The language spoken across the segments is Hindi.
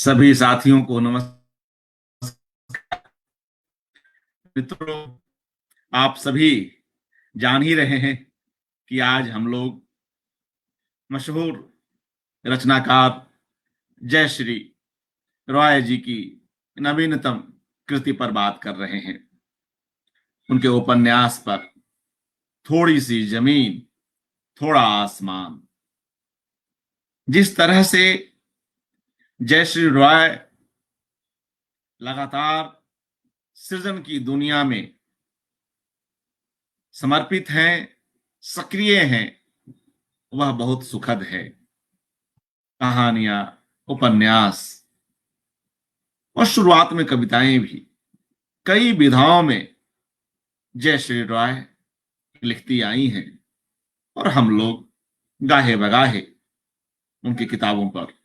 सभी साथियों को नमस्कार। मित्रों, आप सभी जान ही रहे हैं कि आज हम लोग मशहूर रचनाकार जयश्री रॉय जी की नवीनतम कृति पर बात कर रहे हैं। उनके उपन्यास पर थोड़ी सी जमीन थोड़ा आसमान। जिस तरह से जयश्री रॉय लगातार सृजन की दुनिया में समर्पित हैं, सक्रिय हैं, वह बहुत सुखद है। कहानियां, उपन्यास और शुरुआत में कविताएं भी कई विधाओं में जयश्री रॉय लिखती आई हैं और हम लोग गाहे बगाहे उनकी किताबों पर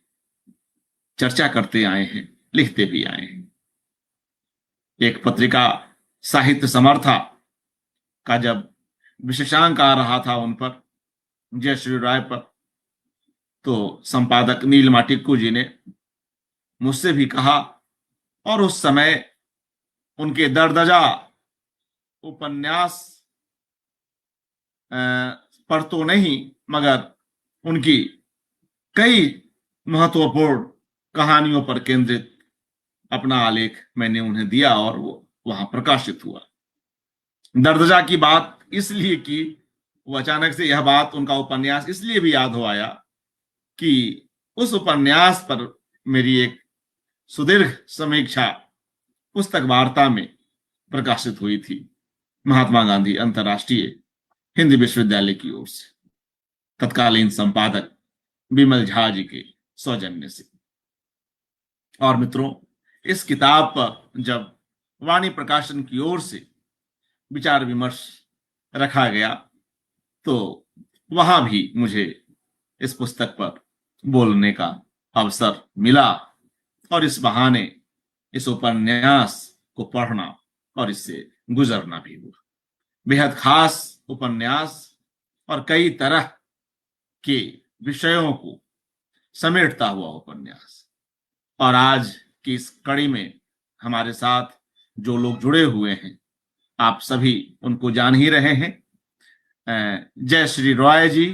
चर्चा करते आए हैं, लिखते भी आए हैं। एक पत्रिका साहित्य समर्था का जब विशेषांक आ रहा था उन पर, जयश्री रॉय पर, तो संपादक नीलिमा टिक्कू जी ने मुझसे भी कहा, और उस समय उनके दर्दजा उपन्यास पर तो नहीं, मगर उनकी कई महत्वपूर्ण कहानियों पर केंद्रित अपना आलेख मैंने उन्हें दिया और वो वहां प्रकाशित हुआ। दर्दजा की बात इसलिए की, वो अचानक से यह बात, उनका उपन्यास इसलिए भी याद हो आया कि उस उपन्यास पर मेरी एक सुदीर्घ समीक्षा पुस्तक वार्ता में प्रकाशित हुई थी, महात्मा गांधी अंतर्राष्ट्रीय हिंदी विश्वविद्यालय की ओर से, तत्कालीन संपादक विमल झा जी के सौजन्य से। और मित्रों, इस किताब पर जब वाणी प्रकाशन की ओर से विचार विमर्श रखा गया तो वहां भी मुझे इस पुस्तक पर बोलने का अवसर मिला और इस बहाने इस उपन्यास को पढ़ना और इससे गुजरना भी हुआ। बेहद खास उपन्यास और कई तरह के विषयों को समेटता हुआ उपन्यास। और आज की इस कड़ी में हमारे साथ जो लोग जुड़े हुए हैं, आप सभी उनको जान ही रहे हैं, जयश्री रॉय जी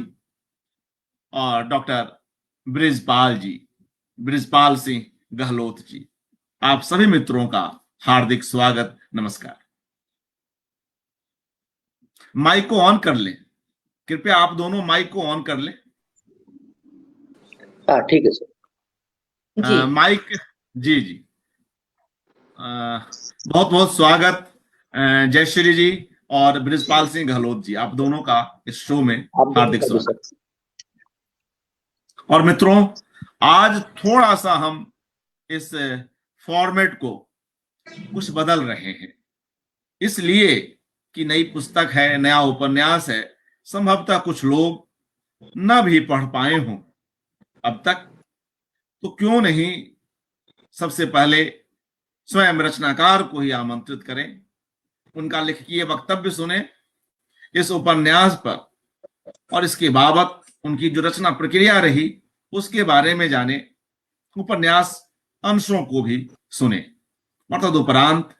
और डॉक्टर बृजपाल जी, बृजपाल सिंह गहलोत जी। आप सभी मित्रों का हार्दिक स्वागत, नमस्कार। माइक को ऑन कर लें, कृपया आप दोनों माइक को ऑन कर लें। हाँ, ठीक है सर जी। माइक, जी जी। बहुत बहुत स्वागत जयश्री जी और बृजपाल सिंह गहलोत जी, आप दोनों का इस शो में हार्दिक स्वागत। और मित्रों, आज थोड़ा सा हम इस फॉर्मेट को कुछ बदल रहे हैं, इसलिए कि नई पुस्तक है, नया उपन्यास है, संभवतः कुछ लोग न भी पढ़ पाए हों अब तक। तो क्यों नहीं सबसे पहले स्वयं रचनाकार को ही आमंत्रित करें, उनका लिखिए वक्तव्य सुने इस उपन्यास पर और इसके बाबत उनकी जो रचना प्रक्रिया रही उसके बारे में जाने, उपन्यास अंशों को भी सुने और तदुपरांत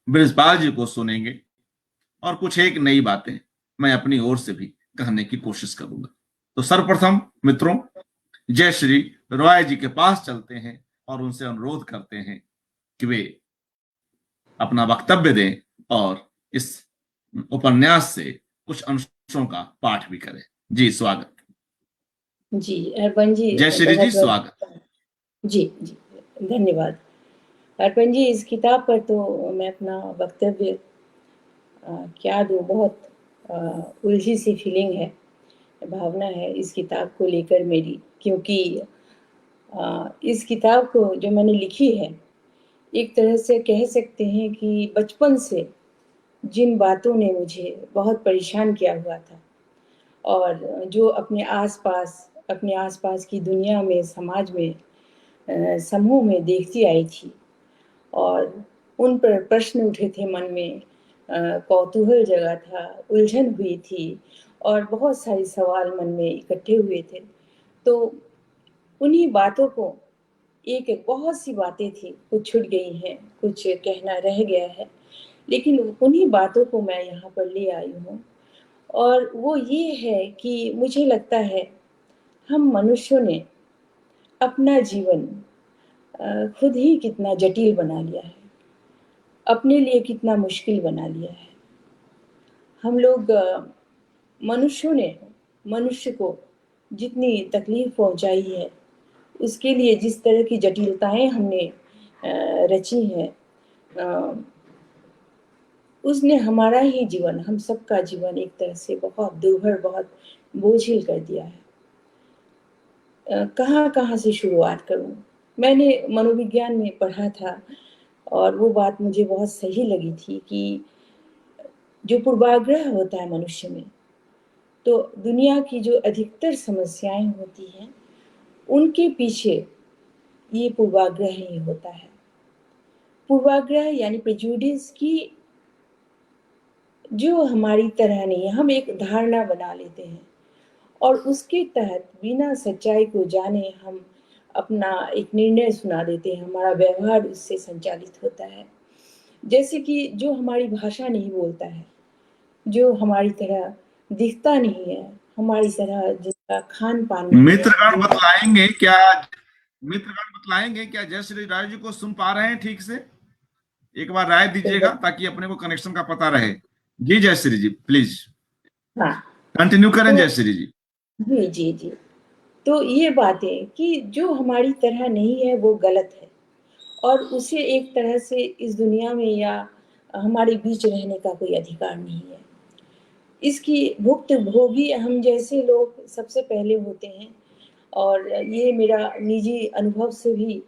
बृजपाल जी को सुनेंगे और कुछ एक नई बातें मैं अपनी ओर से भी कहने की कोशिश करूंगा। तो सर्वप्रथम मित्रों, जयश्री रॉय जी के पास चलते हैं और उनसे अनुरोध करते हैं कि वे अपना वक्तव्य दें और इस उपन्यास से कुछ अंशों का पाठ भी करें। जी, स्वागत। जी अर्पण जी, जयश्री जी, स्वागत। जी जी, धन्यवाद अर्पण जी। इस किताब पर तो मैं अपना वक्तव्य क्या दूँ, बहुत उलझी सी फीलिंग है, भावना है इस किताब को लेकर मेरी, क्योंकि इस किताब को जो मैंने लिखी है, एक तरह से कह सकते हैं कि बचपन से जिन बातों ने मुझे बहुत परेशान किया हुआ था और जो अपने आसपास की दुनिया में, समाज में, समूह में देखती आई थी और उन पर प्रश्न उठे थे मन में, कौतूहल जगा था, उलझन हुई थी और बहुत सारे सवाल मन में इकट्ठे हुए थे। तो उन्हीं बातों को एक बहुत सी बातें थी, कुछ छूट गई हैं, कुछ कहना रह गया है, लेकिन उन्हीं बातों को मैं यहाँ पर ले आई हूँ। और वो ये है कि मुझे लगता है हम मनुष्यों ने अपना जीवन खुद ही कितना जटिल बना लिया है, अपने लिए कितना मुश्किल बना लिया है। हम लोग मनुष्यों ने मनुष्य को जितनी तकलीफ पहुंचाई है, उसके लिए जिस तरह की जटिलताएं हमने रची हैं, उसने हमारा ही जीवन, हम सबका जीवन एक तरह से बहुत दुर्भर, बहुत बोझिल कर दिया है। कहाँ कहाँ से शुरुआत करूं? मैंने मनोविज्ञान में पढ़ा था और वो बात मुझे बहुत सही लगी थी कि जो पूर्वाग्रह होता है मनुष्य में, तो दुनिया की जो अधिकतर समस्याएं होती हैं, उनके पीछे ये पूर्वाग्रह ही होता है। पूर्वाग्रह यानी प्रेजुडिस की जो हमारी तरह नहीं है, हम एक धारणा बना लेते हैं और उसके तहत बिना सच्चाई को जाने हम अपना एक निर्णय सुना देते हैं, हमारा व्यवहार उससे संचालित होता है। जैसे कि जो हमारी भाषा नहीं बोलता है, जो हमारी तरह दिखता नहीं है, हमारी तरह जिसका खान पान नहीं है, मित्रगण बतलाएंगे क्या, मित्रगण बतलाएंगे क्या जय श्री राय जी को सुन पा रहे हैं ठीक से? एक बार राय दीजिएगा ताकि अपने को कनेक्शन का पता रहे। जी जय श्री जी, प्लीज हाँ, कंटिन्यू करें तो जय श्री जी। जी जी जी, तो ये बातें कि जो हमारी तरह नहीं है वो गलत है और उसे एक तरह से इस दुनिया में या हमारे बीच रहने का कोई अधिकार नहीं है। इसकी भुक्त भोगी हम जैसे लोग सबसे पहले होते हैं और ये मेरा निजी अनुभव से भी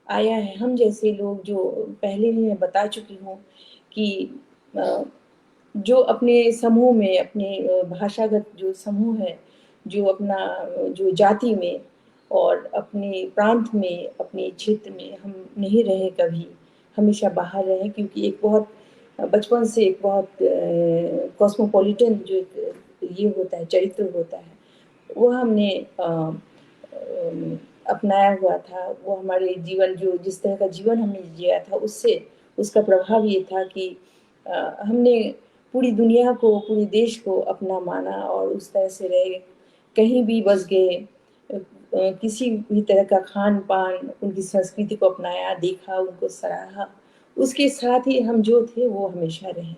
आया है। हम जैसे लोग, जो पहले भी मैं बता चुकी हूँ कि अ, जो अपने समूह में, अपने भाषागत जो समूह है, जो अपना जो जाति में और अपने प्रांत में, अपने क्षेत्र में हम नहीं रहे कभी, हमेशा बाहर रहे, क्योंकि एक बहुत बचपन से एक बहुत कॉस्मोपॉलिटन जो एक ये होता है, चरित्र होता है, वो हमने अपनाया हुआ था। वो हमारे जीवन, जो जिस तरह का जीवन हमने जिया था, उससे उसका प्रभाव ये था कि हमने पूरी दुनिया को, पूरे देश को अपना माना और उस तरह से रहे, कहीं भी बस गए, किसी भी तरह का खान पान, उनकी संस्कृति को अपनाया, देखा, उनको सराहा, उसके साथ ही हम जो थे वो हमेशा रहे,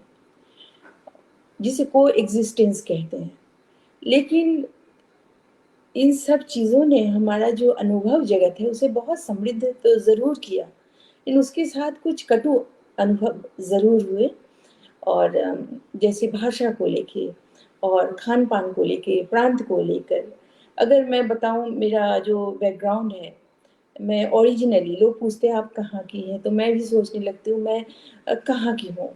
जिसे को एग्जिस्टेंस कहते हैं। लेकिन इन सब चीज़ों ने हमारा जो अनुभव जगत है उसे बहुत समृद्ध तो ज़रूर किया, लेकिन उसके साथ कुछ कटु अनुभव ज़रूर हुए। और जैसे भाषा को लेके और खान पान को लेके, प्रांत को लेकर अगर मैं बताऊं, मेरा जो बैकग्राउंड है, मैं ओरिजिनली, लोग पूछते हैं आप कहाँ की हैं, तो मैं भी सोचने लगती हूँ मैं कहाँ की हूँ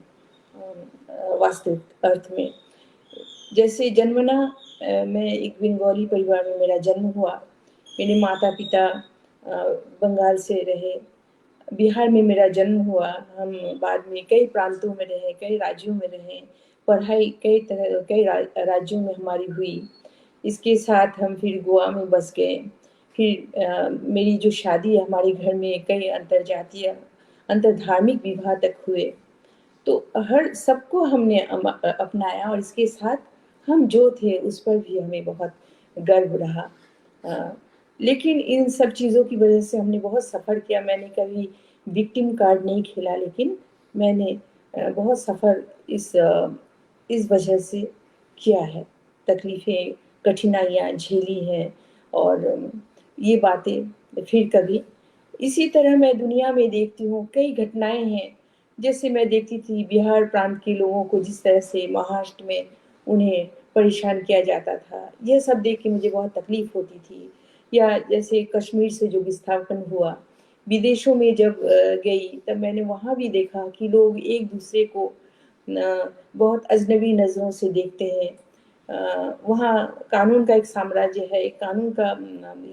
वास्तविक अर्थ में। जैसे जन्मना मैं एक बंगाली परिवार में मेरा जन्म हुआ। मेरे माता पिता बंगाल से रहे, बिहार में मेरा जन्म हुआ। हम बाद में कई प्रांतों में रहे, कई राज्यों में रहे, पढ़ाई कई राज्यों में हमारी हुई। इसके साथ हम फिर गोवा में बस गए। फिर मेरी जो शादी है, हमारे घर में कई अंतरजातीय, अंतरधार्मिक विवाह तक हुए। तो हर सबको हमने अपनाया और इसके साथ हम जो थे उस पर भी हमें बहुत गर्व रहा। लेकिन इन सब चीज़ों की वजह से हमने बहुत सफ़र किया। मैंने कभी विक्टिम कार्ड नहीं खेला, लेकिन मैंने बहुत सफ़र इस वजह से किया है, तकलीफ़ें, कठिनाइयाँ झेली हैं। और ये बातें फिर कभी इसी तरह मैं दुनिया में देखती हूँ, कई घटनाएं हैं। जैसे मैं देखती थी बिहार प्रांत के लोगों को जिस तरह से महाराष्ट्र में उन्हें परेशान किया जाता था, यह सब देख के मुझे बहुत तकलीफ होती थी। या जैसे कश्मीर से जो विस्थापन हुआ, विदेशों में जब गई, तब मैंने वहाँ भी देखा कि लोग एक दूसरे को बहुत अजनबी नज़रों से देखते हैं। वहाँ कानून का एक साम्राज्य है, एक कानून का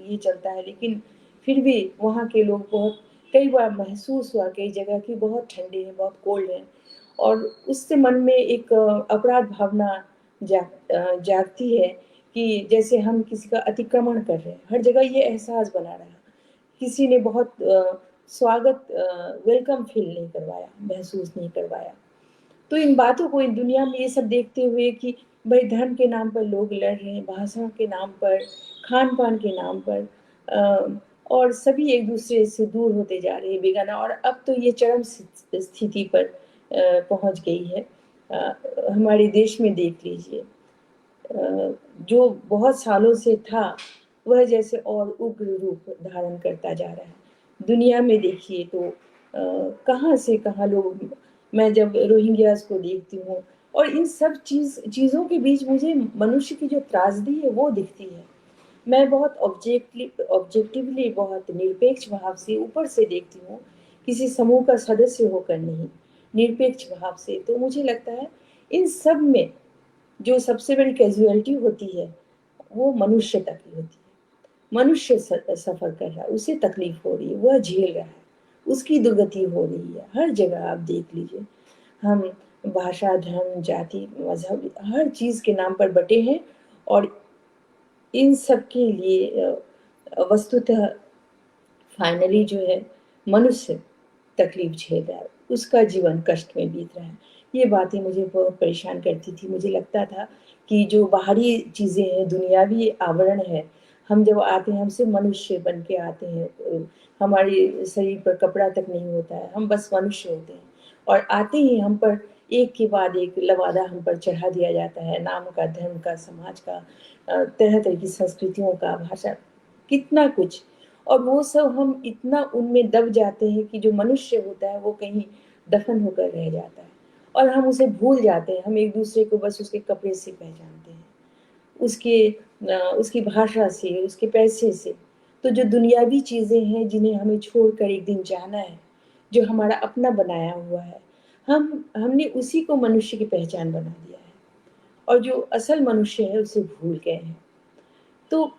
ये चलता है, लेकिन फिर भी वहाँ के लोग बहुत, कई बार महसूस हुआ कई जगह कि बहुत ठंडे हैं, बहुत कोल्ड हैं। और उससे मन में एक अपराध भावना जागती है कि जैसे हम किसी का अतिक्रमण कर रहे हैं। हर जगह ये एहसास बना रहा किसी ने बहुत स्वागत वेलकम फील नहीं करवाया, महसूस नहीं करवाया। तो इन बातों को, इन दुनिया में ये सब देखते हुए कि भाई धर्म के नाम पर लोग लड़ रहे हैं, भाषा के नाम पर, खान पान के नाम पर, और सभी एक दूसरे से दूर होते जा रहे हैं, बेगाना। और अब तो ये चरम स्थिति पर पहुंच गई है। हमारे देश में देख लीजिए, जो बहुत सालों से था वह जैसे और उग्र रूप धारण करता जा रहा है। दुनिया में देखिए तो कहाँ से कहाँ लोग, मैं जब रोहिंग्यास को देखती हूँ और इन सब चीज़ों के बीच मुझे मनुष्य की जो त्रासदी है वो दिखती है। मैं बहुत ऑब्जेक्टिवली, बहुत निरपेक्ष भाव से ऊपर से देखती हूँ, किसी समूह का सदस्य होकर नहीं, निरपेक्ष भाव से। तो मुझे लगता है इन सब में जो सबसे बड़ी कैजुअलिटी होती है वो मनुष्यता की होती है। मनुष्य सफर कर रहा है, उसे तकलीफ हो रही है, वह झेल रहा है, उसकी दुर्गति हो रही है। हर जगह आप देख लीजिए, हम भाषा, धर्म, जाति, मजहब, हर चीज के नाम पर बटे हैं। और इन सब के लिए वस्तुतः फाइनली जो है मनुष्य तकलीफ झेल रहा है, उसका जीवन कष्ट में बीत रहा है। ये बातें मुझे बहुत परेशान करती थी। मुझे लगता था कि जो बाहरी चीज़ें हैं, दुनियावी आवरण है, हम जब आते हैं, हम सिर्फ मनुष्य बन के आते हैं, हमारे शरीर पर कपड़ा तक नहीं होता है, हम बस मनुष्य होते हैं। और आते ही हम पर एक के बाद एक लवादा हम पर चढ़ा दिया जाता है, नाम का, धर्म का, समाज का, तरह तरह की संस्कृतियों का, भाषा, कितना कुछ। और वो सब हम इतना उनमें दब जाते हैं कि जो मनुष्य होता है वो कहीं दफन होकर रह जाता है और हम उसे भूल जाते हैं। हम एक दूसरे को बस उसके कपड़े से पहचानते हैं, उसकी भाषा से, उसके पैसे से। तो जो दुनियावी चीज़ें हैं जिन्हें हमें छोड़कर एक दिन जाना है, जो हमारा अपना बनाया हुआ है, हमने उसी को मनुष्य की पहचान बना दिया है और जो असल मनुष्य है उसे भूल गए हैं। तो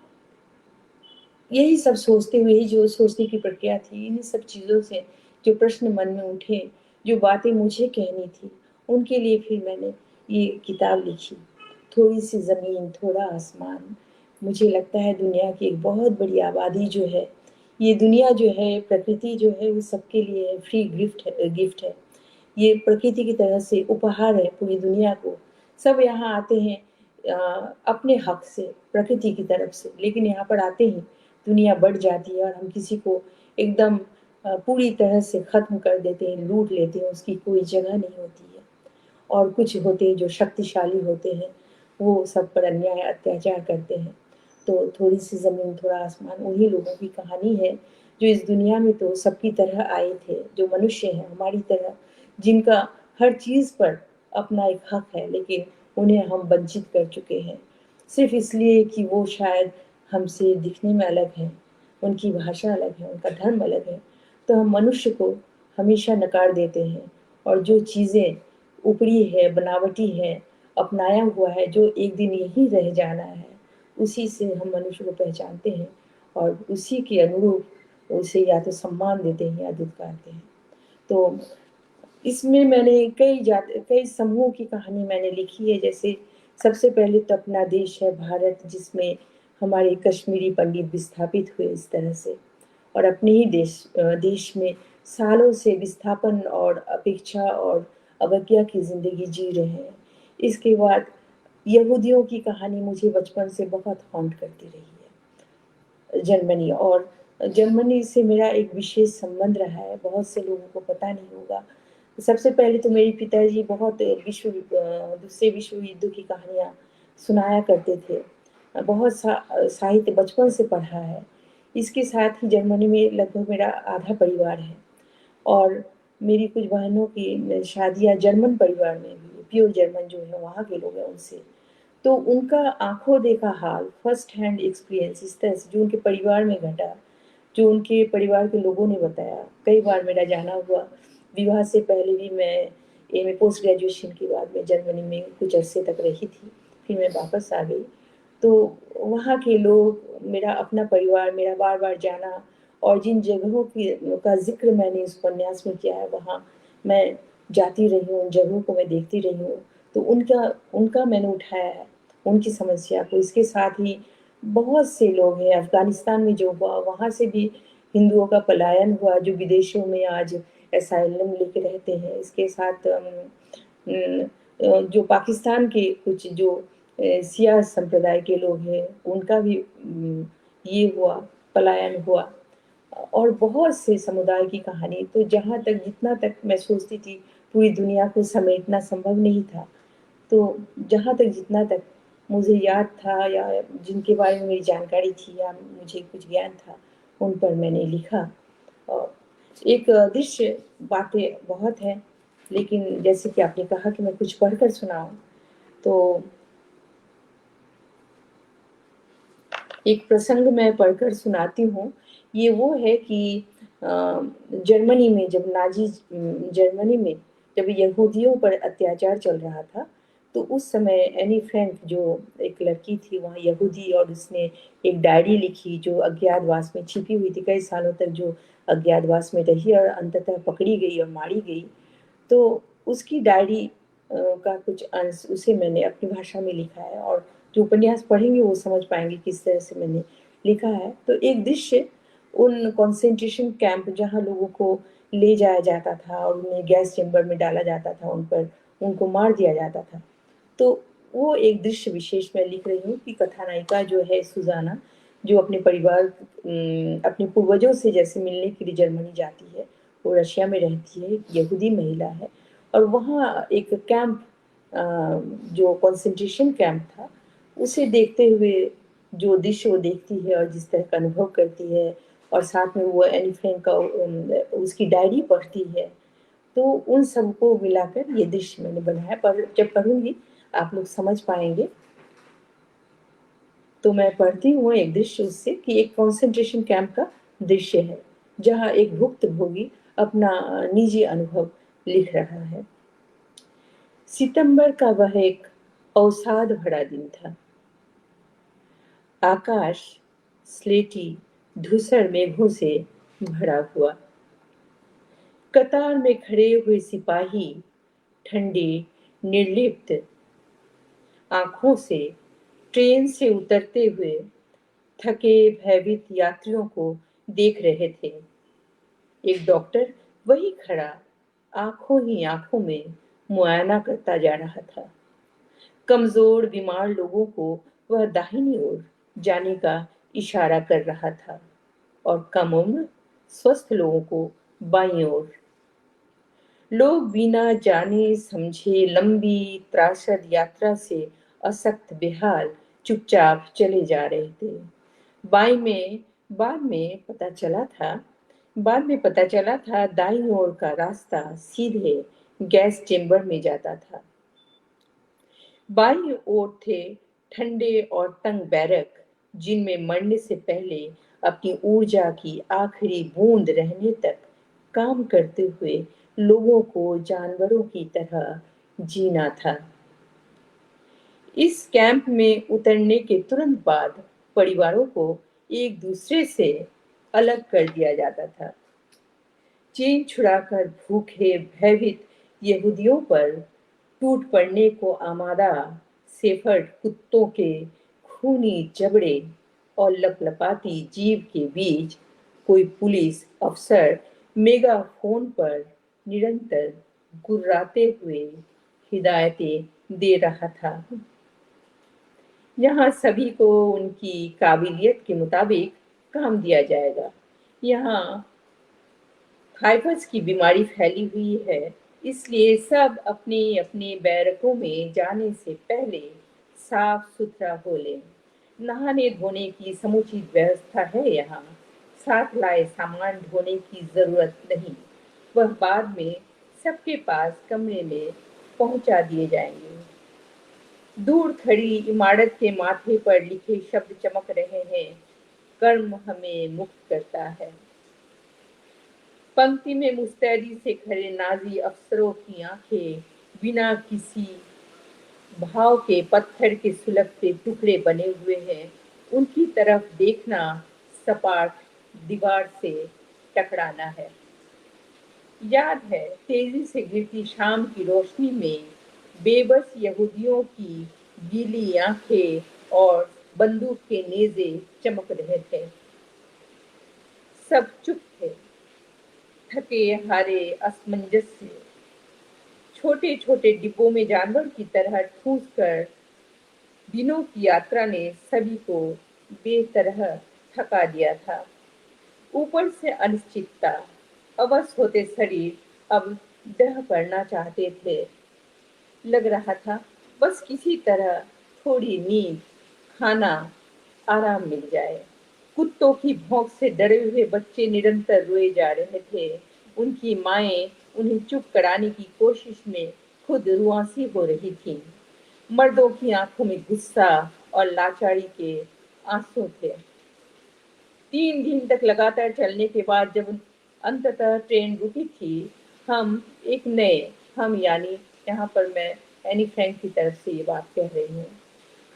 यही सब सोचते हुए ही जो सोचने की प्रक्रिया थी, इन सब चीज़ों से जो प्रश्न मन में उठे, जो बातें मुझे कहनी थी, उनके लिए फिर मैंने ये किताब लिखी, थोड़ी सी ज़मीन थोड़ा आसमान। मुझे लगता है दुनिया की एक बहुत बड़ी आबादी जो है, ये दुनिया जो है, प्रकृति जो है, वो सबके लिए फ्री गिफ्ट है। ये प्रकृति की तरह से उपहार है पूरी दुनिया को। सब यहाँ आते हैं अपने हक से, प्रकृति की तरफ से, लेकिन यहाँ पर आते ही दुनिया बढ़ जाती है और हम किसी को एकदम पूरी तरह से ख़त्म कर देते हैं, लूट लेते हैं, उसकी कोई जगह नहीं होती है। और कुछ होते हैं जो शक्तिशाली होते हैं, वो सब पर अन्याय अत्याचार करते हैं। तो थोड़ी सी ज़मीन थोड़ा आसमान उन्हीं लोगों की कहानी है जो इस दुनिया में तो सबकी तरह आए थे, जो मनुष्य हैं हमारी तरह, जिनका हर चीज़ पर अपना एक हक है, लेकिन उन्हें हम वंचित कर चुके हैं सिर्फ इसलिए कि वो शायद हमसे दिखने में अलग हैं, उनकी भाषा अलग है, उनका धर्म अलग है। तो हम मनुष्य को हमेशा नकार देते हैं और जो चीज़ें ऊपरी है, बनावटी है, अपनाया हुआ है, जो एक दिन यहीं रह जाना है, उसी से हम मनुष्य को पहचानते हैं और उसी के अनुरूप उसे या तो सम्मान देते हैं या धिक्कारते हैं। तो इसमें मैंने कई समूहों की कहानी मैंने लिखी है। जैसे सबसे पहले तो अपना देश है भारत, जिसमें हमारे कश्मीरी पंडित विस्थापित हुए इस तरह से और अपने ही देश में सालों से विस्थापन और अपेक्षा और अवज्ञा की ज़िंदगी जी रहे हैं। इसके बाद यहूदियों की कहानी मुझे बचपन से बहुत हॉन्ट करती रही है। जर्मनी, और जर्मनी से मेरा एक विशेष संबंध रहा है, बहुत से लोगों को पता नहीं होगा। सबसे पहले तो मेरे पिताजी बहुत दूसरे विश्व युद्ध की कहानियाँ सुनाया करते थे। बहुत साहित्य बचपन से पढ़ा है। इसके साथ ही जर्मनी में लगभग मेरा आधा परिवार है और मेरी कुछ बहनों की शादियाँ जर्मन परिवार में हुई, प्योर जर्मन जो है वहाँ के लोग हैं उनसे। तो उनका आँखों देखा हाल, फर्स्ट हैंड एक्सपीरियंस इस तरह से जो उनके परिवार में घटा, जो उनके परिवार के लोगों ने बताया। कई बार मेरा जाना हुआ, विवाह से पहले भी मैं एमए पोस्ट ग्रेजुएशन के बाद मैं जर्मनी में कुछ अरसे तक रही थी, फिर मैं वापस आ गई। तो वहाँ के लोग, मेरा अपना परिवार, मेरा बार-बार जाना और जिन जगहों की का ज़िक्र मैंने इस उपन्यास में किया है, वहाँ मैं जाती रही हूँ, उन जगहों को मैं देखती रही हूँ। तो उनका उनका मैंने उठाया है, उनकी समस्या को। इसके साथ ही बहुत से लोग हैं, अफ़गानिस्तान में जो हुआ, वहाँ से भी हिंदुओं का पलायन हुआ जो विदेशों में आज एसाइलम लेके रहते हैं। इसके साथ जो पाकिस्तान के कुछ जो सिया संप्रदाय के लोग हैं उनका भी ये हुआ, पलायन हुआ। और बहुत से समुदाय की कहानी, तो जहाँ तक जितना तक मैं सोचती थी पूरी दुनिया को समेटना संभव नहीं था, तो जहाँ तक जितना तक मुझे याद था या जिनके बारे में मेरी जानकारी थी या मुझे कुछ ज्ञान था, उन पर मैंने लिखा। और एक दृश्य बातें बहुत हैं, लेकिन जैसे कि आपने कहा कि मैं कुछ पढ़कर सुनाऊं, तो एक प्रसंग मैं पढ़कर सुनाती हूँ। ये वो है कि जर्मनी में जब नाज़ी जर्मनी में जब यहूदियों पर अत्याचार चल रहा था, तो उस समय एनी फ्रैंक जो एक लड़की थी वहाँ यहूदी, और उसने एक डायरी लिखी जो अज्ञातवास में छिपी हुई थी, कई सालों तक जो अज्ञातवास में रही और अंततः पकड़ी गई और मारी गई। तो उसकी डायरी का कुछ अंश उसे मैंने अपनी भाषा में लिखा है, और जो उपन्यास पढ़ेंगे वो समझ पाएंगे किस तरह से मैंने लिखा है। तो एक दृश्य उन कंसंट्रेशन कैंप जहाँ लोगों को ले जाया जाता था और उन्हें गैस चेंबर में डाला जाता था, उन पर उनको मार दिया जाता था। तो वो एक दृश्य विशेष मैं लिख रही हूँ कि कथानायिका जो है सुजाना, जो अपने परिवार अपने पूर्वजों से जैसे मिलने के लिए जर्मनी जाती है, वो रशिया में रहती है, एक यहूदी महिला है, और वहाँ एक कैंप जो कंसंट्रेशन कैंप था उसे देखते हुए जो दृश्य वो देखती है और जिस तरह का अनुभव करती है, और साथ में वो एनी फ्रैंक का उसकी डायरी पढ़ती है, तो उन सबको मिलाकर ये दृश्य मैंने बनाया। पर जब पढ़ूंगी आप लोग समझ पाएंगे। तो मैं पढ़ती हूँ एक दृश्य उससे कि एक कंसंट्रेशन कैंप का दृश्य है जहाँ एक भुक्तभोगी अपना निजी अनुभव लिख रहा है। सितंबर का वह एक अवसाद भरा दिन था। आकाश स्लेटी धूसर मेघों से भरा हुआ। कतार में खड़े हुए सिपाही ठंडे निर्लिप्त आंखों से ट्रेन से उतरते हुए थके भयभीत यात्रियों को देख रहे थे। एक डॉक्टर वही खड़ा आंखों ही आंखों में मुआयना करता जा रहा था। कमजोर बीमार लोगों को वह दाहिनी ओर जाने का इशारा कर रहा था और कम उम्र स्वस्थ लोगों को बाईं ओर। लोग बिना जाने समझे लंबी त्रासद यात्रा से असक्त बेहाल चुपचाप चले जा रहे थे। बाई में बाद में पता चला था दाईं ओर का रास्ता सीधे गैस चेंबर में जाता था। बाईं ओर थे ठंडे और तंग बैरक, जिनमें मरने से पहले अपनी ऊर्जा की आखिरी बूंद रहने तक काम करते हुए लोगों को जानवरों की तरह जीना था। इस कैंप में उतरने के तुरंत बाद परिवारों को एक दूसरे से अलग कर दिया जाता था। चेन छुड़ाकर भूखे भयभीत यहूदियों पर टूट पड़ने को आमादा सेफर्ड कुत्तों के खूनी जबड़े और लपलपाती जीभ के बीच कोई पुलिस अफसर मेगाफोन पर निरंतर गुर्राते हुए हिदायतें दे रहा था। यहाँ सभी को उनकी काबिलियत के मुताबिक काम दिया जाएगा। यहाँ टाइफस की बीमारी फैली हुई है, इसलिए सब अपने अपने बैरकों में जाने से पहले साफ सुथरा हो लें। नहाने धोने की समुचित व्यवस्था है यहाँ। साथ लाए सामान धोने की जरूरत नहीं, वह बाद में सबके पास कमरे में पहुंचा दिए जाएंगे। दूर खड़ी इमारत के माथे पर लिखे शब्द चमक रहे हैं, कर्म हमें मुक्त करता है। पंक्ति में मुस्तैदी से खड़े नाजी अफसरों की आंखें बिना किसी भाव के पत्थर के सुलगते टुकड़े बने हुए हैं। उनकी तरफ देखना सपाट दीवार से टकराना है। याद है तेजी से गिरती शाम की रोशनी में बेबस यहूदियों की गीली आंखें और बंदूक के नेज़े चमक रहे थे। सब चुप थे, थके हारे असमंजस से। छोटे छोटे डिब्बों में जानवर की तरह ठूस कर दिनों की यात्रा ने सभी को बेतरह थका दिया था। ऊपर से अनिश्चितता, अवश होते शरीर अब ढह पड़ना चाहते थे। लग रहा था बस किसी तरह थोड़ी नींद, खाना, आराम मिल जाए। कुत्तों की भौंक से डरे हुए बच्चे निरंतर रोए जा रहे थे। उनकी माएं उन्हें चुप कराने की कोशिश में खुद रुआंसी हो रही थीं। मर्दों की आंखों में गुस्सा और लाचारी के आंसू थे। 3 दिन तक लगातार चलने के बाद जब अंततः ट्रेन रुकी थी, हम यानी यहाँ पर मैं एनी फ्रैंक की तरफ से ये बात कह रही हूँ,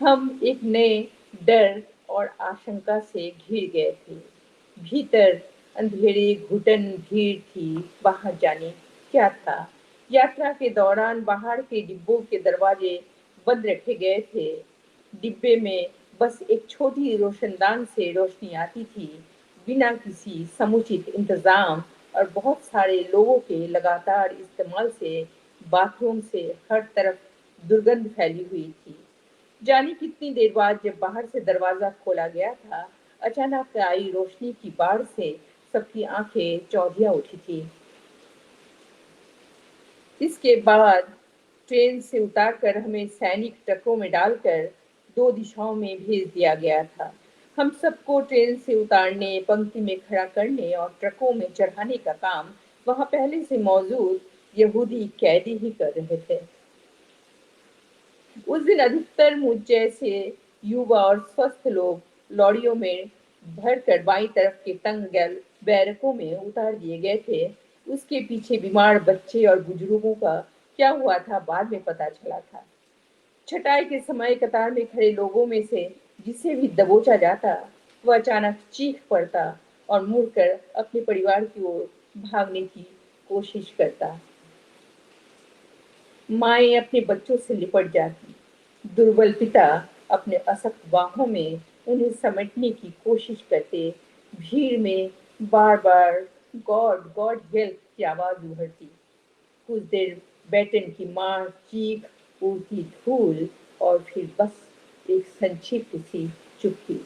हम एक नए डर और आशंका से घिर गए थे। भीतर अंधेरे घुटन भीड़ थी, बाहर जाने क्या था। यात्रा के दौरान बाहर के डिब्बों के दरवाजे बंद रखे गए थे। डिब्बे में बस एक छोटी रोशनदान से रोशनी आती थी। बिना किसी समुचित इंतजाम और बहुत सारे लोगों के लगातार इस्तेमाल से बाथरूम से हर तरफ दुर्गंध फैली हुई थी। जाने कितनी देर बाद जब बाहर से दरवाजा खोला गया था, अचानक आई रोशनी की बाढ़ से सबकी आंखें चौधिया उठी थी। इसके बाद ट्रेन से उतारकर हमें सैनिक ट्रकों में डालकर 2 दिशाओं में भेज दिया गया था। हम सबको ट्रेन से उतारने, पंक्ति में खड़ा करने और ट्रकों में चढ़ाने का काम वहां पहले से मौजूद यहूदी कैदी ही कर रहे थे। उस दिन अधिकतर मुझ जैसे युवा और स्वस्थ लोग लॉरियों में भरकर बाईं तरफ के तंग बैरकों में उतार दिए गए थे। उसके पीछे बीमार बच्चे और बुजुर्गों का क्या हुआ था बाद में पता चला था। छटाई के समय कतार में खड़े लोगों में से जिसे भी दबोचा जाता, वह अचानक चीख पड़ता और मुड़कर अपने परिवार की ओर भागने की कोशिश करता। माएं अपने बच्चों से लिपट जाती। दुर्बल पिता अपने असक्त बाहों में उन्हें समेटने की कोशिश करते। भीड़ में बार बार गॉड गॉड हेल्प की आवाज उभरती। कुछ देर बैटन की मां चीख, उड़ती धूल और फिर बस एक संक्षिप्त सी चुप्पी।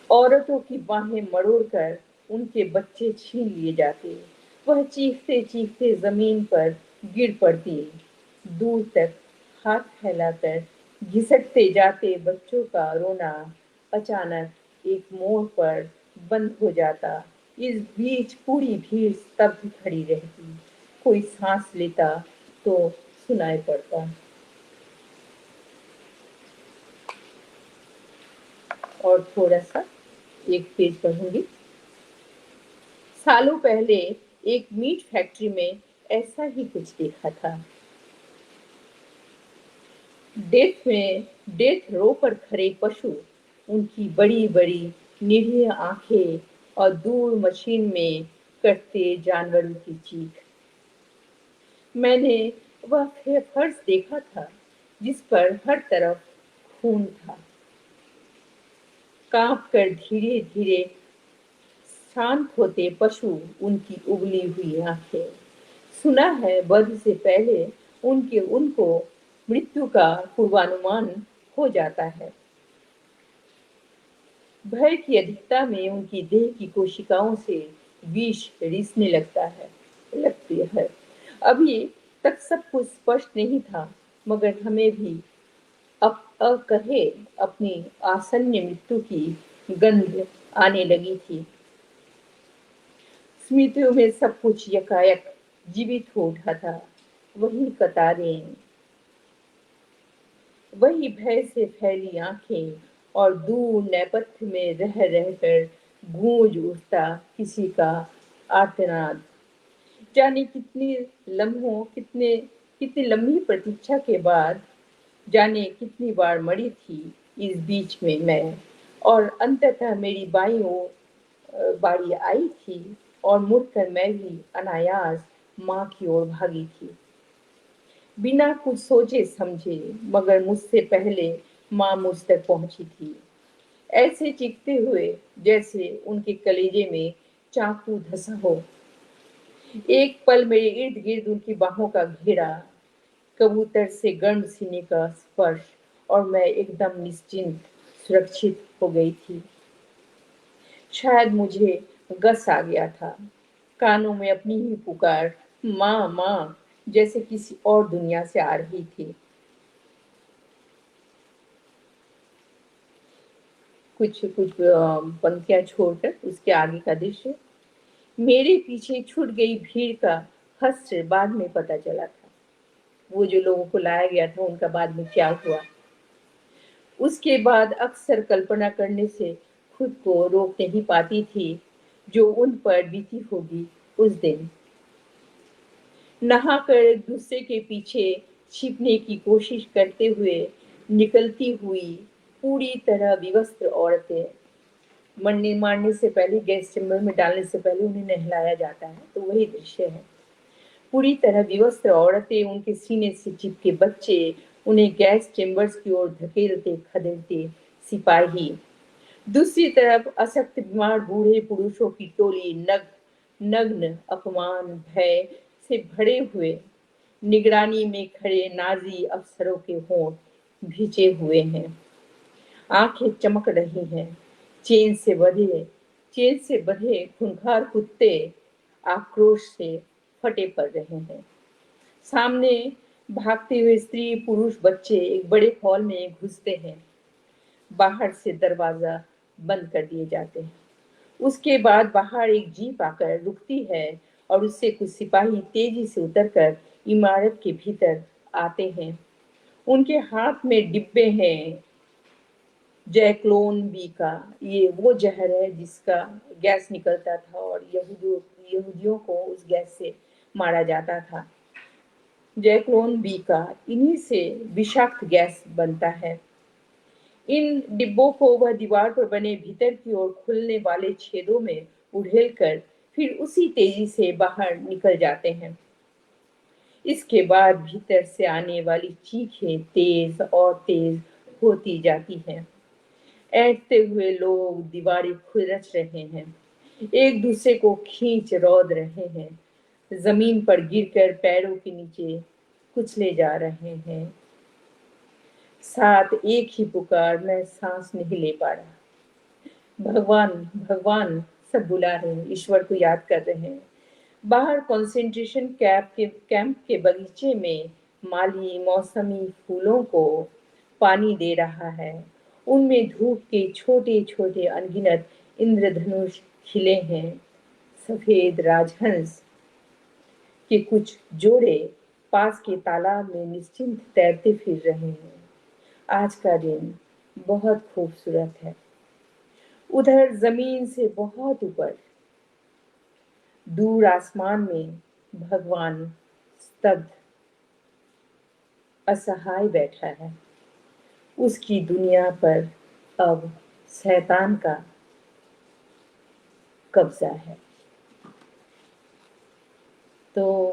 औरतों की बाहें मरोड़कर उनके बच्चे छीन लिए जाते। वह चीखते चीखते जमीन पर गिर पड़ती। दूर तक हाथ फैलाकर घिसटते जाते बच्चों का रोना अचानक एक मोड़ पर बंद हो जाता। इस बीच पूरी भीड़ स्तब्ध खड़ी रहती। कोई सांस लेता तो सुनाई पड़ता। और थोड़ा सा एक पेज पढ़ूंगी। सालों पहले एक मीट फैक्ट्री में ऐसा ही कुछ देखा था। डेथ रो पर खड़े पशु, उनकी बड़ी बड़ी निरीह आंखें और दूर मशीन में कटते जानवरों की चीख। मैंने वह फर्श देखा था जिस पर हर तरफ खून था। कांप कर धीरे धीरे शांत होते पशु, उनकी उबली हुई आंखें। सुना है वध से पहले उनको मृत्यु का पूर्वानुमान हो जाता है। भय की अधिकता में उनकी देह की कोशिकाओं से विष रिसने लगती है। अभी तक सब कुछ स्पष्ट नहीं था, मगर हमें भी कहे अपनी आसन्न मृत्यु की गंध आने लगी थी। स्मृतियों में सब कुछ यकायक जीवित हो उठा था। वही कतारें, वही भय से फैली आंखें और दूर नेपथ्य में रह रहकर गूंज उठता किसी का आर्तनाद। जाने कितनी लंबी प्रतीक्षा के बाद, जाने कितनी बार मरी थी इस बीच में मैं, और अंततः मेरी बारी आई थी और मुड़कर मैं भी अनायास माँ की ओर भागी थी। बिना कुछ सोचे समझे, मगर मुझसे पहले माँ मुझ तक पहुंची थी। ऐसे चीखते हुए जैसे उनके कलेजे में चाकू धंसा हो। एक पल मेरे इर्द गिर्द उनकी बाहों का घेरा, कबूतर से गर्म सीने का स्पर्श, और मैं एकदम निश्चिंत, सुरक्षित हो गई थी। शायद मुझे गस आ गया था। कानों में अपनी ही पुकार, माँ माँ, जैसे किसी और दुनिया से आ रही थी। कुछ कुछ पंक्तियां छोड़कर उसके आगे का दृश्य। मेरे पीछे छूट गई भीड़ का हश्र बाद में पता चला था। वो जो लोगों को लाया गया था उनका बाद में क्या हुआ। उसके बाद अक्सर कल्पना करने से खुद को रोक नहीं पाती थी जो उन पर बीती होगी उस दिन। नहाकर एक दूसरे के पीछे छिपने की कोशिश करते हुए निकलती हुई पूरी तरह विवस्त्र औरतें। मरने मारने से पहले, गैस चैम्बर में डालने से पहले उन्हें नहलाया जाता है, तो वही दृश्य है। पूरी तरह विवस्त्र औरतें, उनके सीने से चिपके बच्चे, उन्हें गैस चेम्बर्स की ओर धकेलते खदेड़ते सिपाही। दूसरी तरफ असक्त बीमार बूढ़े पुरुषों की टोली नग्न, अपमान, भय से भरे हुए, निगरानी में खड़े नाजी अफसरों के होंठ भिजे हुए हैं। आंखें चमक रही हैं। चेन से बंधे खूंखार कुत्ते आक्रोश से फटे पड़ रहे हैं। सामने भागते हुए स्त्री, पुरुष, बच्चे एक बड़े हॉल में घुसते हैं। बाहर से दरवाजा बंद कर दिए जाते हैं। उसके बाद बाहर एक जीप आकर रुकती है और उससे कुछ सिपाही तेजी से उतरकर इमारत के भीतर आते हैं। उनके हाथ में डिब्बे हैं जैक्लोन बी का। ये वो जहर है जिसका गैस निकलता था और यहूदियों को उस गैस से मारा जाता था। जैक्लोन बी का इन्हीं से विषाक्त गैस बनता है। इन डिब्बों को वह दीवार पर बने भीतर की ओर खुलने वाले छेदों में उड़ेलकर फिर उसी तेजी से बाहर निकल जाते हैं। इसके बाद भीतर से आने वाली चीखें तेज और तेज होती जाती हैं। ऐंठते हुए लोग दीवारें खुरच रहे हैं, एक दूसरे को खींच रौंद रहे हैं, जमीन पर गिरकर पैरों के नीचे कुचले जा रहे हैं। साथ एक ही पुकार, मैं सांस नहीं ले पा रहा। भगवान भगवान सब बुला रहे हैं, ईश्वर को याद कर रहे हैं। बाहर कंसंट्रेशन कैंप के बगीचे में माली मौसमी फूलों को पानी दे रहा है। उनमें धूप के छोटे छोटे अनगिनत इंद्रधनुष खिले हैं। सफेद राजहंस के कुछ जोड़े पास के तालाब में निश्चिंत तैरते फिर रहे हैं। आज का दिन बहुत खूबसूरत है। उधर जमीन से बहुत ऊपर दूर आसमान में भगवान स्तब्ध असहाय बैठा है। उसकी दुनिया पर अब शैतान का कब्जा है। तो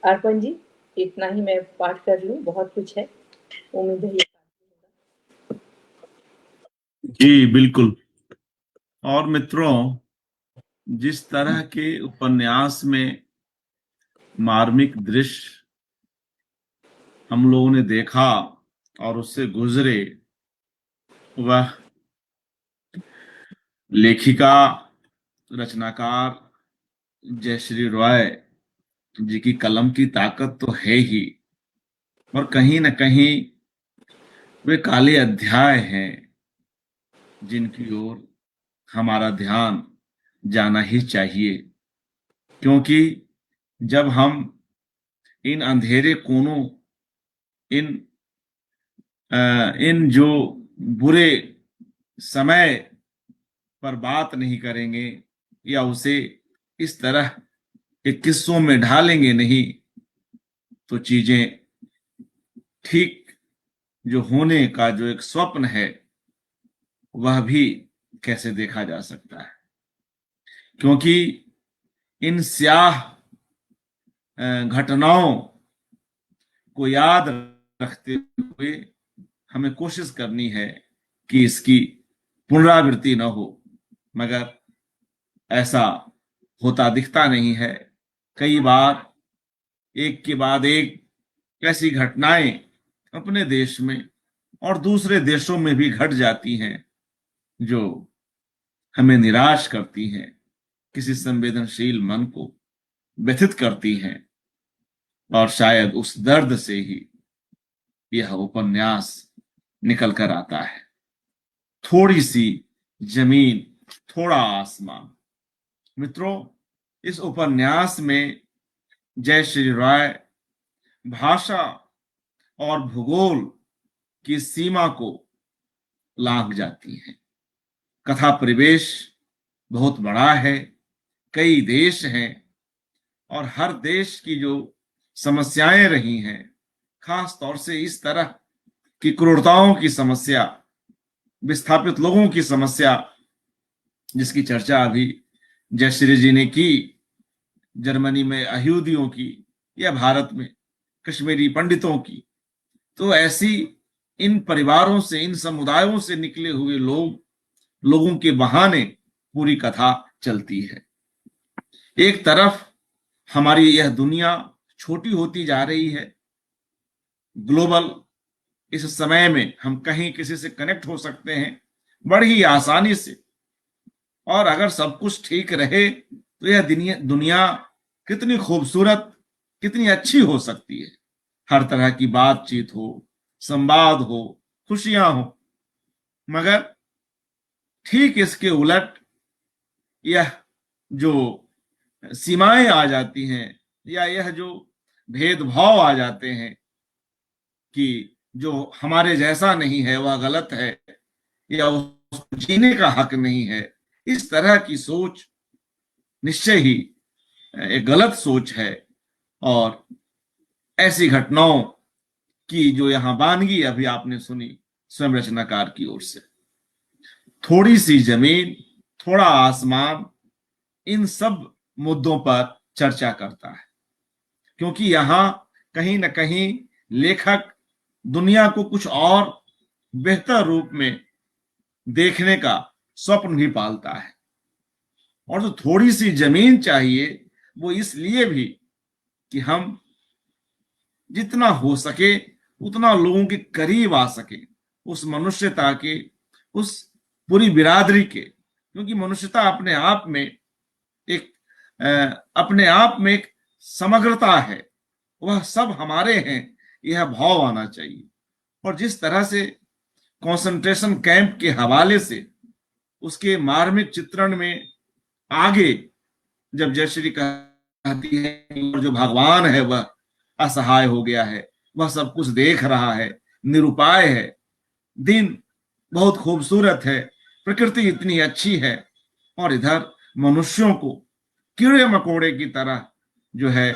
अर्पण जी, इतना ही मैं पाठ कर लूं, बहुत कुछ है, उम्मीद है ये जी बिल्कुल। और मित्रों, जिस तरह के उपन्यास में मार्मिक दृश्य हम लोगों ने देखा और उससे गुजरे, वह लेखिका, रचनाकार जयश्री रॉय जी की कलम की ताकत तो है ही, और कहीं न कहीं वे काले अध्याय हैं जिनकी ओर हमारा ध्यान जाना ही चाहिए। क्योंकि जब हम इन अंधेरे कोनों, इन इन जो बुरे समय पर बात नहीं करेंगे या उसे इस तरह के किस्सों में ढालेंगे नहीं, तो चीजें ठीक जो होने का जो एक स्वप्न है वह भी कैसे देखा जा सकता है। क्योंकि इन स्याह घटनाओं को याद रखते हुए हमें कोशिश करनी है कि इसकी पुनरावृत्ति न हो, मगर ऐसा होता दिखता नहीं है। कई बार एक के बाद एक ऐसी घटनाएं अपने देश में और दूसरे देशों में भी घट जाती हैं जो हमें निराश करती हैं, किसी संवेदनशील मन को व्यथित करती हैं, और शायद उस दर्द से ही यह उपन्यास निकल कर आता है। थोड़ी सी जमीन, थोड़ा आसमान। मित्रों, इस उपन्यास में जयश्री राय भाषा और भूगोल की सीमा को लांघ जाती हैं। कथा परिवेश बहुत बड़ा है, कई देश हैं, और हर देश की जो समस्याएं रही हैं, खास तौर से इस तरह की क्रूरताओं की समस्या, विस्थापित लोगों की समस्या, जिसकी चर्चा अभी जयश्री जी ने की, जर्मनी में यहूदियों की या भारत में कश्मीरी पंडितों की, तो ऐसी इन परिवारों से, इन समुदायों से निकले हुए लोगों के बहाने पूरी कथा चलती है। एक तरफ हमारी यह दुनिया छोटी होती जा रही है, ग्लोबल इस समय में हम कहीं किसी से कनेक्ट हो सकते हैं बड़ी आसानी से, और अगर सब कुछ ठीक रहे तो यह दुनिया कितनी खूबसूरत, कितनी अच्छी हो सकती है। हर तरह की बातचीत हो, संवाद हो, खुशियां हो। मगर ठीक इसके उलट यह जो सीमाएं आ जाती हैं, या यह जो भेदभाव आ जाते हैं कि जो हमारे जैसा नहीं है वह गलत है, या उसको जीने का हक नहीं है, इस तरह की सोच निश्चय ही एक गलत सोच है। और ऐसी घटनाओं की जो यहां वानगी अभी आपने सुनी स्वयं रचनाकार की ओर से, थोड़ी सी जमीन, थोड़ा आसमान, इन सब मुद्दों पर चर्चा करता है, क्योंकि यहां कहीं ना कहीं लेखक दुनिया को कुछ और बेहतर रूप में देखने का स्वप्न भी पालता है। और जो थोड़ी सी जमीन चाहिए वो इसलिए भी कि हम जितना हो सके उतना लोगों के करीब आ सके, उस मनुष्यता के, उस पूरी बिरादरी के, क्योंकि मनुष्यता अपने आप में एक समग्रता है, वह सब हमारे हैं, यह भाव आना चाहिए। और जिस तरह से कंसंट्रेशन कैंप के हवाले से उसके मार्मिक चित्रण में आगे जब जयश्री कहती है और जो भगवान है वह असहाय हो गया है, वह सब कुछ देख रहा है, निरुपाय है, दिन बहुत खूबसूरत है, प्रकृति इतनी अच्छी है, और इधर मनुष्यों को कीड़े मकोड़े की तरह जो है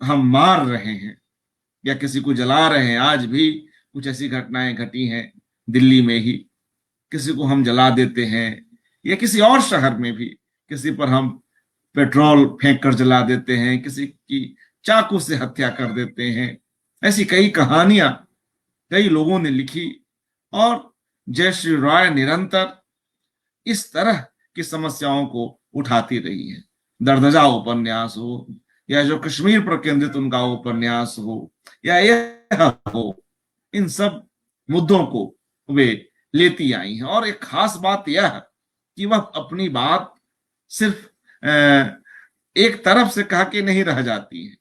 हम मार रहे हैं या किसी को जला रहे हैं। आज भी कुछ ऐसी घटनाएं घटी हैं दिल्ली में ही, किसी को हम जला देते हैं, या किसी और शहर में भी किसी पर हम पेट्रोल फेंक कर जला देते हैं, किसी की चाकू से हत्या कर देते हैं। ऐसी कई कहानियां कई लोगों ने लिखी, और जयश्री राय निरंतर इस तरह की समस्याओं को उठाती रही है। दर्दजा उपन्यास हो, या जो कश्मीर पर केंद्रित उनका उपन्यास हो, या यह हो, इन सब मुद्दों को वे लेती आई हैं। और एक खास बात यह कि वह अपनी बात सिर्फ एक तरफ से कह के नहीं रह जाती है,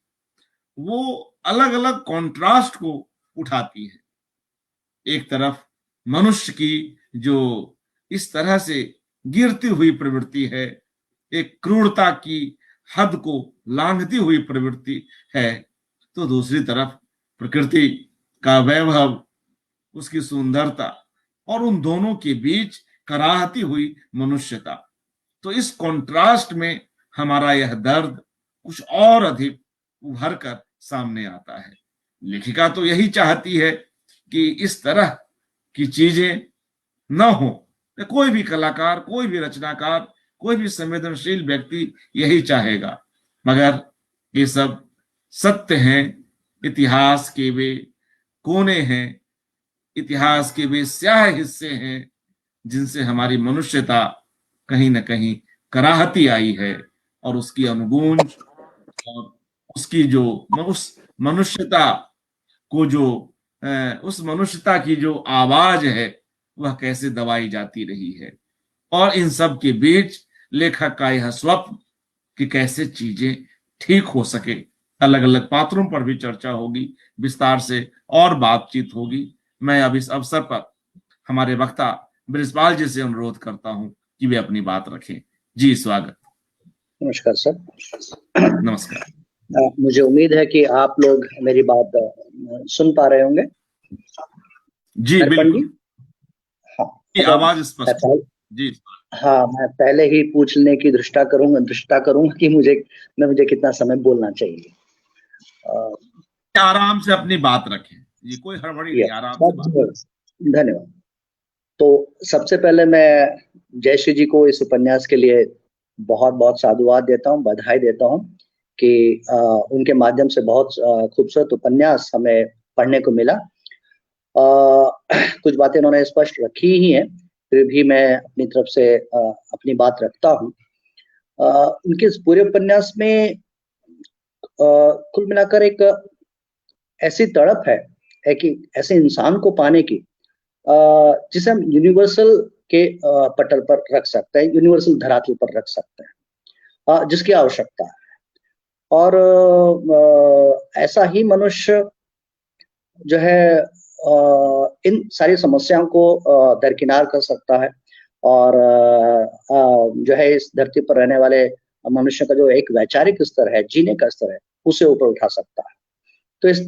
वो अलग अलग कॉन्ट्रास्ट को उठाती है। एक तरफ मनुष्य की जो इस तरह से गिरती हुई प्रवृत्ति है, एक क्रूरता की हद को लांघती हुई प्रवृत्ति है, तो दूसरी तरफ प्रकृति का वैभव, उसकी सुंदरता, और उन दोनों के बीच कराहती हुई मनुष्यता। तो इस कॉन्ट्रास्ट में हमारा यह दर्द कुछ और अधिक उभर कर सामने आता है। लेखिका तो यही चाहती है कि इस तरह की चीजें न हो। कोई भी कलाकार, कोई भी रचनाकार, कोई भी संवेदनशील व्यक्ति यही चाहेगा, मगर ये सब सत्य हैं, इतिहास के वे कोने हैं, इतिहास के वे स्याह हिस्से हैं जिनसे हमारी मनुष्यता कहीं न कहीं कराहती आई है, और उसकी अनुगूंज और उसकी जो उस मनुष्यता को जो उस मनुष्यता की जो आवाज है वह कैसे दबाई जाती रही है। और इन सब के बीच लेखक का यह स्वप्न कि कैसे चीजें ठीक हो सके। अलग अलग पात्रों पर भी चर्चा होगी, विस्तार से और बातचीत होगी। मैं अब इस अवसर पर हमारे वक्ता बृजपाल जी से अनुरोध करता हूं कि वे अपनी बात रखें। जी स्वागत। नमस्कार सर। नमस्कार। मुझे उम्मीद है कि आप लोग मेरी बात सुन पा रहे होंगे। जी अर्पण जी, बिल्कुल, हाँ की मतलब आवाज स्पष्ट। जी हाँ, मैं पहले ही पूछने की दृष्टा करूंगा कि मुझे कितना समय बोलना चाहिए। आराम से अपनी बात रखें, ये कोई हड़बड़ी नहीं, आराम से बात। धन्यवाद। तो सबसे पहले मैं जयश्री जी को इस उपन्यास के लिए बहुत बहुत साधुवाद देता हूँ, बधाई देता हूँ कि उनके माध्यम से बहुत खूबसूरत उपन्यास हमें पढ़ने को मिला। कुछ बातें उन्होंने स्पष्ट रखी ही हैं, फिर भी मैं अपनी तरफ से अपनी बात रखता हूँ। उनके इस पूरे उपन्यास में कुल मिलाकर एक ऐसी तड़प है कि ऐसे इंसान को पाने की जिसे हम यूनिवर्सल के पटल पर रख सकते हैं, यूनिवर्सल धरातल पर रख सकते हैं, जिसकी आवश्यकता है। और ऐसा ही मनुष्य जो है इन सारी समस्याओं को दरकिनार कर सकता है, और जो है इस धरती पर रहने वाले मनुष्य का जो एक वैचारिक स्तर है, जीने का स्तर है, उसे ऊपर उठा सकता है। तो इस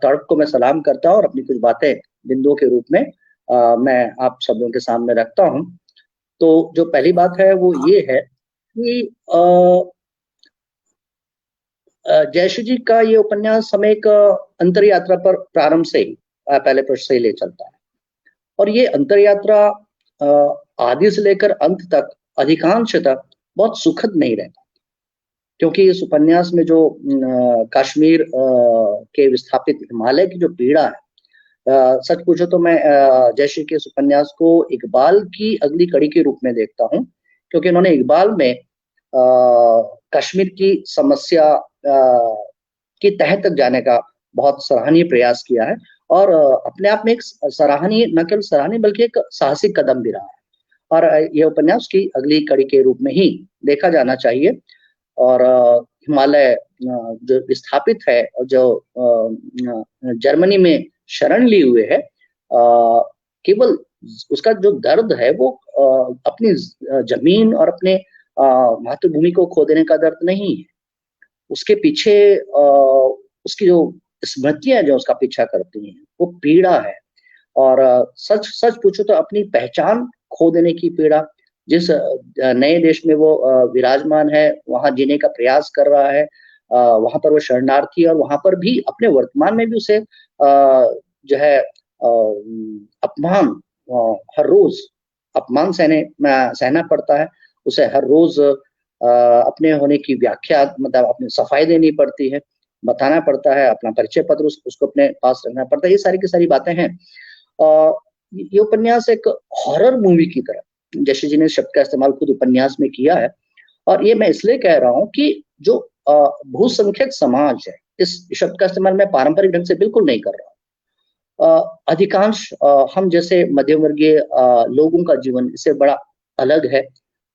तड़प को मैं सलाम करता हूँ और अपनी कुछ बातें बिंदुओं के रूप में मैं आप सबों के सामने रखता हूँ। तो जो पहली बात है वो ये है कि जयश्री जी का ये उपन्यास हमें एक अंतर यात्रा पर प्रारंभ से ही पहले पृष्ठ से ही ले चलता है, और ये अंतर यात्रा आदि से लेकर अंत तक अधिकांशतः बहुत सुखद नहीं रहता, क्योंकि इस उपन्यास में जो कश्मीर के विस्थापित हिमालय की जो पीड़ा है, सच पूछो तो मैं जयश्री के इस उपन्यास को इकबाल की अगली कड़ी के रूप में देखता हूँ, क्योंकि उन्होंने इकबाल में कश्मीर की समस्या की तह तक जाने का बहुत सराहनीय प्रयास किया है, और अपने आप में एक सराहनीय, न केवल सराहनीय बल्कि एक साहसिक कदम भी रहा है, और यह उपन्यास की अगली कड़ी के रूप में ही देखा जाना चाहिए। और हिमालय जो विस्थापित है और जो जर्मनी में शरण लिए हुए है, केवल उसका जो दर्द है वो अपनी जमीन और अपने मातृभूमि को खो देने का दर्द नहीं है। उसके पीछे उसकी जो स्मृतियां जो उसका पीछा करती हैं वो पीड़ा है, और सच सच पूछो तो अपनी पहचान खो देने की पीड़ा। जिस नए देश में वो विराजमान है, वहां जीने का प्रयास कर रहा है, वहां पर वो शरणार्थी, और वहां पर भी अपने वर्तमान में भी उसे जो है अपमान, हर रोज अपमान सहना पड़ता है। उसे हर रोज अपने होने की व्याख्या, मतलब अपनी सफाई देनी पड़ती है, बताना पड़ता है, अपना परिचय पत्र उसको अपने पास रखना पड़ता है। ये सारी की सारी बातें हैं। ये उपन्यास एक हॉरर मूवी की तरह, जयश्री जी ने शब्द का इस्तेमाल खुद उपन्यास में किया है, और ये मैं इसलिए कह रहा हूँ कि जो बहुसंख्यक समाज है, इस शब्द का इस्तेमाल मैं पारंपरिक ढंग से बिल्कुल नहीं कर रहा हूँ। अधिकांश हम जैसे मध्यम वर्गीय लोगों का जीवन इससे बड़ा अलग है।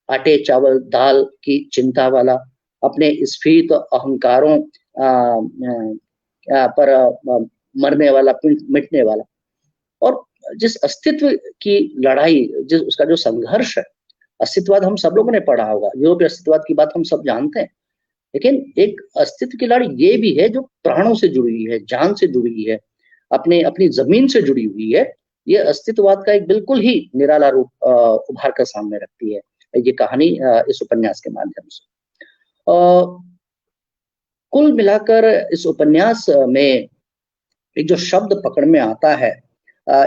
आटे चावल दाल की चिंता वाला, अपने स्फीत अहंकारों पर मरने वाला, मिटने वाला, और जिस अस्तित्व की लड़ाई, जिस उसका जो संघर्ष है, अस्तित्ववाद हम सब लोगों ने पढ़ा होगा, यूरोपीय अस्तित्ववाद की बात हम सब जानते हैं, लेकिन एक अस्तित्व की लड़ाई ये भी है जो प्राणों से जुड़ी हुई है, जान से जुड़ी हुई है, अपनी जमीन से जुड़ी हुई है। ये अस्तित्ववाद का एक बिल्कुल ही निराला रूप उभार कर सामने रखती है ये कहानी इस उपन्यास के माध्यम से। कुल मिलाकर इस उपन्यास में एक जो शब्द पकड़ में आता है,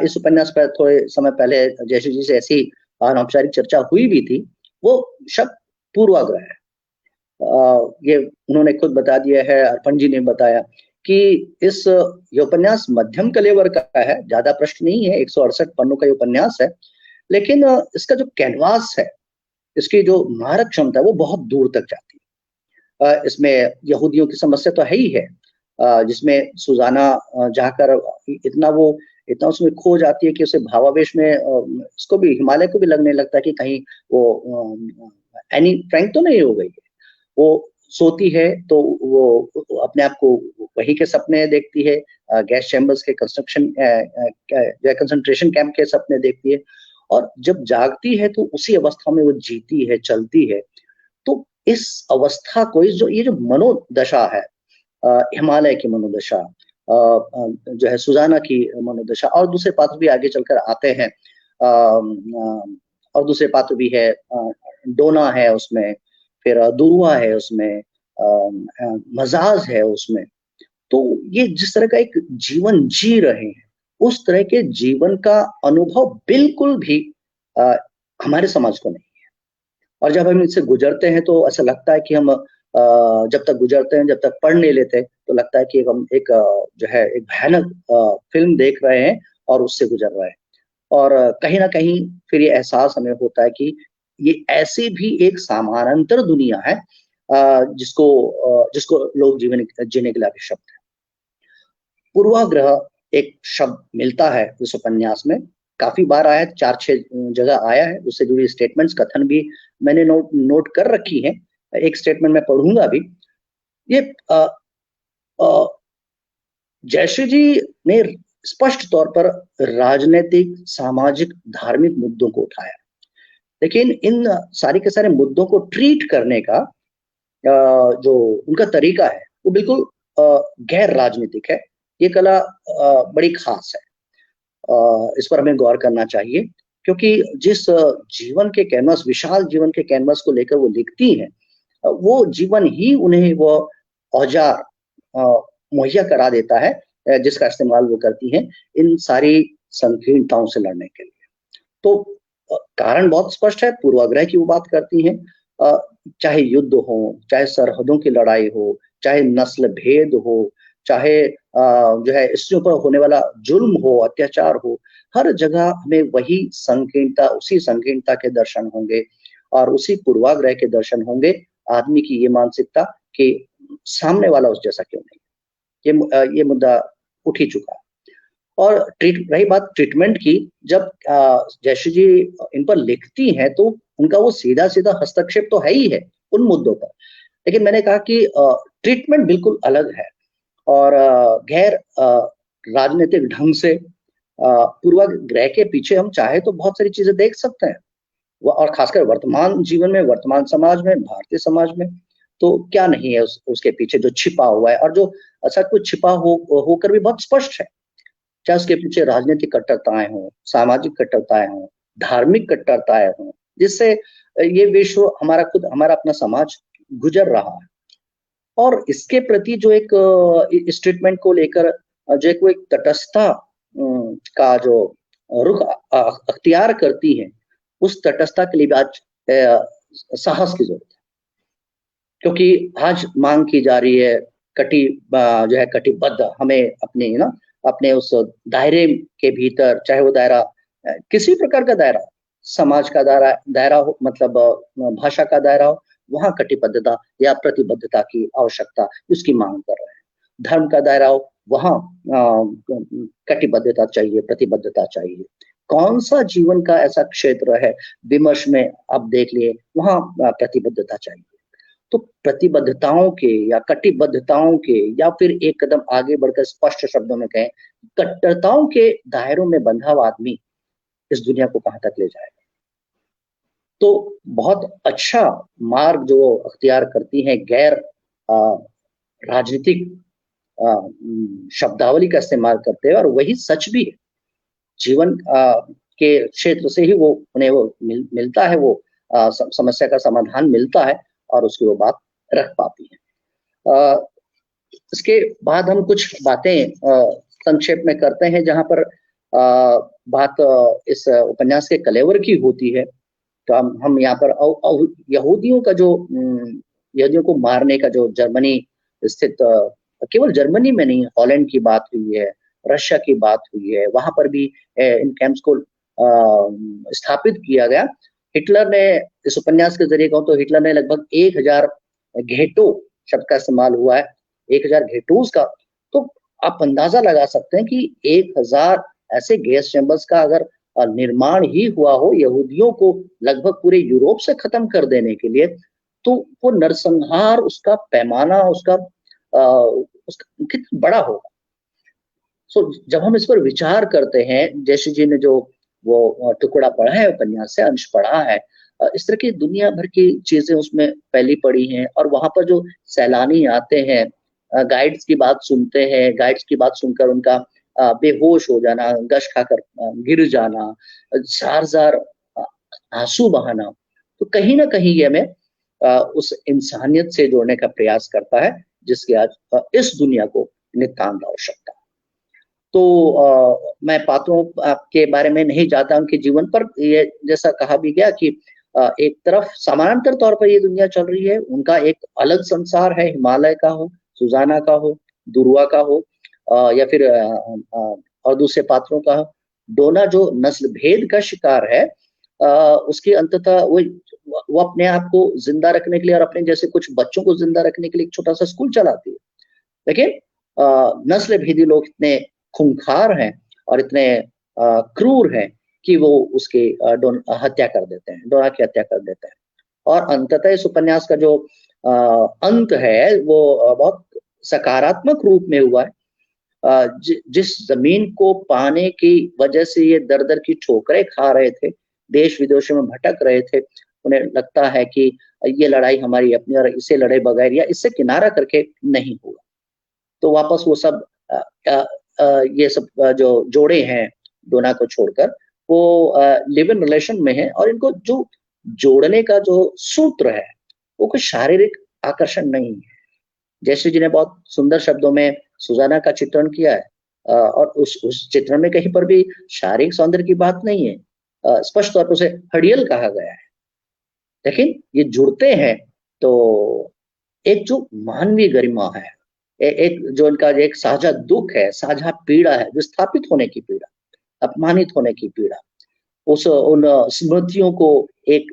इस उपन्यास पर थोड़े समय पहले जयश्री जी से ऐसी अनौपचारिक चर्चा हुई भी थी, वो शब्द पूर्वाग्रह है। ये उन्होंने खुद बता दिया है, अर्पण जी ने बताया कि ये उपन्यास मध्यम कलेवर का है, ज्यादा पृष्ठ नहीं है, 168 पन्नों का ये उपन्यास है, लेकिन इसका जो कैनवास है, इसकी जो मारक क्षमता है वो बहुत दूर तक जाती है। इसमें यहूदियों की समस्या तो है ही है, जिसमें सुजाना जाकर इतना उसमें खो जाती है कि उसे भावावेश में इसको भी, हिमालय को भी लगने लगता है कि कहीं वो एनी फ्रैंक तो नहीं हो गई है। वो सोती है तो वो अपने आप को वही के सपने देखती है, गैस चैम्बर्स के कंसंट्रेशन कैंप के सपने देखती है, और जब जागती है तो उसी अवस्था में वो जीती है, चलती है। तो इस अवस्था को, ये जो मनोदशा है, हिमालय की मनोदशा, जो है सुजाना की मनोदशा, और दूसरे पात्र भी आगे चलकर आते हैं, और दूसरे पात्र भी है, डोना है उसमें, फिर दुर्वा है उसमें, मजाज है उसमें। तो ये जिस तरह का एक जीवन जी रहे हैं, उस तरह के जीवन का अनुभव बिल्कुल भी हमारे समाज को नहीं है। और जब हम इससे गुजरते हैं तो ऐसा लगता है कि हम जब तक गुजरते हैं, जब तक पढ़ नहीं लेते, तो लगता है कि हम एक जो है एक भयानक फिल्म देख रहे हैं और उससे गुजर रहे हैं। और कहीं ना कहीं फिर ये एहसास हमें होता है कि ये ऐसी भी एक समानांतर दुनिया है, जिसको लोग जीने के लिए अभिशप्त है। पूर्वाग्रह एक शब्द मिलता है इस उपन्यास में, काफी बार आया है, 4-6 जगह आया है। उससे जुड़ी स्टेटमेंट्स, कथन भी मैंने नोट कर रखी है। एक स्टेटमेंट मैं पढ़ूंगा अभी। ये जयश्री जी ने स्पष्ट तौर पर राजनीतिक, सामाजिक, धार्मिक मुद्दों को उठाया, लेकिन इन सारे के सारे मुद्दों को ट्रीट करने का जो उनका तरीका है वो बिल्कुल गैर राजनीतिक है। ये कला बड़ी खास है, इस पर हमें गौर करना चाहिए, क्योंकि जिस जीवन के कैनवस, विशाल जीवन के कैनवस को लेकर वो लिखती हैं, वो जीवन ही उन्हें वो औजार मुहैया करा देता है, जिसका इस्तेमाल वो करती हैं इन सारी संकीर्णताओं से लड़ने के लिए। तो कारण बहुत स्पष्ट है, पूर्वाग्रह की वो बात करती हैं, चाहे युद्ध हो, चाहे सरहदों की लड़ाई हो, चाहे नस्ल भेद हो, चाहे जो है स्त्रियों पर होने वाला जुल्म हो, अत्याचार हो, हर जगह हमें वही संकीर्णता, उसी संकीर्णता के दर्शन होंगे, और उसी पूर्वाग्रह के दर्शन होंगे। आदमी की ये मानसिकता कि सामने वाला उस जैसा क्यों नहीं, ये मुद्दा उठ ही चुका है। और रही बात ट्रीटमेंट की, जब जयश्री जी इन पर लिखती हैं तो उनका वो सीधा सीधा हस्तक्षेप तो है ही है उन मुद्दों पर, लेकिन मैंने कहा कि ट्रीटमेंट बिल्कुल अलग है, और गैर राजनीतिक ढंग से पूर्वाग्रह के पीछे हम चाहे तो बहुत सारी चीजें देख सकते हैं, और खासकर वर्तमान जीवन में, वर्तमान समाज में, भारतीय समाज में तो क्या नहीं है उसके पीछे जो छिपा हुआ है, और जो सब कुछ छिपा होकर भी बहुत स्पष्ट है। चाहे उसके पीछे राजनीतिक कट्टरताएं हों, सामाजिक कट्टरताएं हों, धार्मिक कट्टरताएं हों, जिससे ये विश्व, हमारा अपना समाज गुजर रहा है। और इसके प्रति जो एक इस ट्रीटमेंट को लेकर जो एक तटस्थता का जो रुख अख्तियार करती है, उस तटस्थता के लिए भी आज साहस की जरूरत है, क्योंकि आज मांग की जा रही है जो है कटिबद्ध, हमें अपने उस दायरे के भीतर, चाहे वो दायरा किसी प्रकार का दायरा, समाज का दायरा हो, मतलब भाषा का दायरा हो, वहां कटिबद्धता या प्रतिबद्धता की आवश्यकता, उसकी मांग कर रहे हैं। धर्म का दायरा हो, वहां कटिबद्धता चाहिए, प्रतिबद्धता चाहिए। कौन सा जीवन का ऐसा क्षेत्र है विमर्श में, आप देख लिए, वहां प्रतिबद्धता चाहिए। तो प्रतिबद्धताओं के या कटिबद्धताओं के, या फिर एक कदम आगे बढ़कर स्पष्ट शब्दों में कहें, कट्टरताओं के दायरों में बंधा हुआ आदमी इस दुनिया को कहां तक ले जाएगा। तो बहुत अच्छा मार्ग जो अख्तियार करती हैं, गैर राजनीतिक शब्दावली का इस्तेमाल करते हैं, और वही सच भी है। जीवन के क्षेत्र से ही उन्हें वो मिलता है, वो समस्या का समाधान मिलता है, और उसकी वो बात रख पाती है। इसके बाद हम कुछ बातें संक्षेप में करते हैं, जहां पर बात इस उपन्यास के कलेवर की होती है। तो हम यहाँ पर यहूदियों का जो यहूदियों को मारने का जो जर्मनी स्थित, केवल जर्मनी में नहीं, हॉलैंड की बात हुई है, रशिया की बात हुई है, वहां पर भी इन कैंप्स को स्थापित किया गया। हिटलर ने इस उपन्यास के जरिए कहूं तो हिटलर ने लगभग 1000 घेटो शब्द का इस्तेमाल हुआ है, 1000 घेटोस का। तो आप अंदाजा लगा सकते हैं कि 1000 ऐसे गैस चैम्बर्स का अगर निर्माण ही हुआ हो यहूदियों को लगभग पूरे यूरोप से खत्म कर देने के लिए, तो वो नरसंहार, उसका पैमाना, उसका कितना बड़ा होगा। सो जब हम इस पर विचार करते हैं, जयश्री जी ने जो वो टुकड़ा पढ़ा है उपन्यास से, अंश पढ़ा है, इस तरह की दुनिया भर की चीजें उसमें फैली पड़ी हैं। और वहां पर जो सैलानी आते हैं, गाइड्स की बात सुनते हैं, गाइड्स की बात सुनकर उनका बेहोश हो जाना, गश खाकर गिर जाना, जार आंसू बहाना, तो कहीं ना कहीं ये हमें उस इंसानियत से जोड़ने का प्रयास करता है जिसकी आज इस दुनिया को नितांत आवश्यकता है। तो मैं पात्रों के बारे में नहीं जाता उनके जीवन पर, ये जैसा कहा भी गया कि एक तरफ समानांतर तौर पर ये दुनिया चल रही है, उनका एक अलग संसार है, हिमालय का हो, सुजाना का हो, दुर्वा का हो, या फिर और दूसरे पात्रों का हो। डोना जो नस्ल भेद का शिकार है, उसकी अंततः वो अपने आप को जिंदा रखने के लिए और अपने जैसे कुछ बच्चों को जिंदा रखने के लिए एक छोटा सा स्कूल चलाती है। लेकिन नस्ल भेदी लोग इतने खूंखार हैं और इतने क्रूर हैं कि वो उसकी हत्या कर देते हैं, डोना की हत्या कर देते हैं। और अंततः इस उपन्यास का जो अंत है वो बहुत सकारात्मक रूप में हुआ है। जिस जमीन को पाने की वजह से ये दर दर की ठोकरें खा रहे थे, देश विदेशों में भटक रहे थे, उन्हें लगता है कि ये लड़ाई हमारी अपनी और इसे लड़े बगैर या इससे किनारा करके नहीं होगा। तो वापस वो सब ये सब जो जोड़े हैं डोना को छोड़कर, वो लिव इन रिलेशन में है। और इनको जो जोड़ने का जो सूत्र है वो कोई शारीरिक आकर्षण नहीं है। जयश्री जी ने बहुत सुंदर शब्दों में सुजाना का चित्रण किया है, और उस चित्रण में कहीं पर भी शारीरिक सौंदर्य की बात नहीं है। स्पष्ट तौर पर उसे हड़ियल कहा गया है। लेकिन ये जुड़ते हैं तो एक जो मानवीय गरिमा है, एक जो इनका एक साझा दुख है, साझा पीड़ा है, विस्थापित होने की पीड़ा, अपमानित होने की पीड़ा, उन स्मृतियों को एक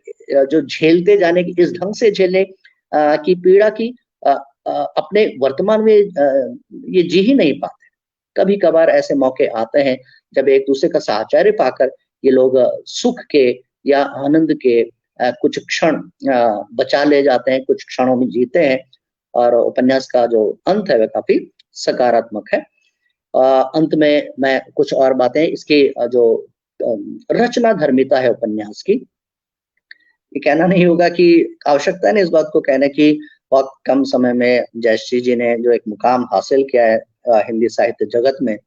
जो झेलते जाने की, इस ढंग से झेलने की पीड़ा की अपने वर्तमान में ये जी ही नहीं पाते। कभी कभार ऐसे मौके आते हैं जब एक दूसरे का साहचर्य पाकर ये लोग सुख के या आनंद के कुछ क्षण बचा ले जाते हैं, कुछ क्षणों में जीते हैं। और उपन्यास का जो अंत है वह काफी सकारात्मक है। अंत में मैं कुछ और बातें, इसकी जो रचना धर्मिता है उपन्यास की, ये कहना नहीं होगा कि आवश्यकता नहीं इस बात को कहने की, बहुत कम समय में जयश्री जी ने जो एक मुकाम हासिल किया है हिंदी साहित्य जगत में,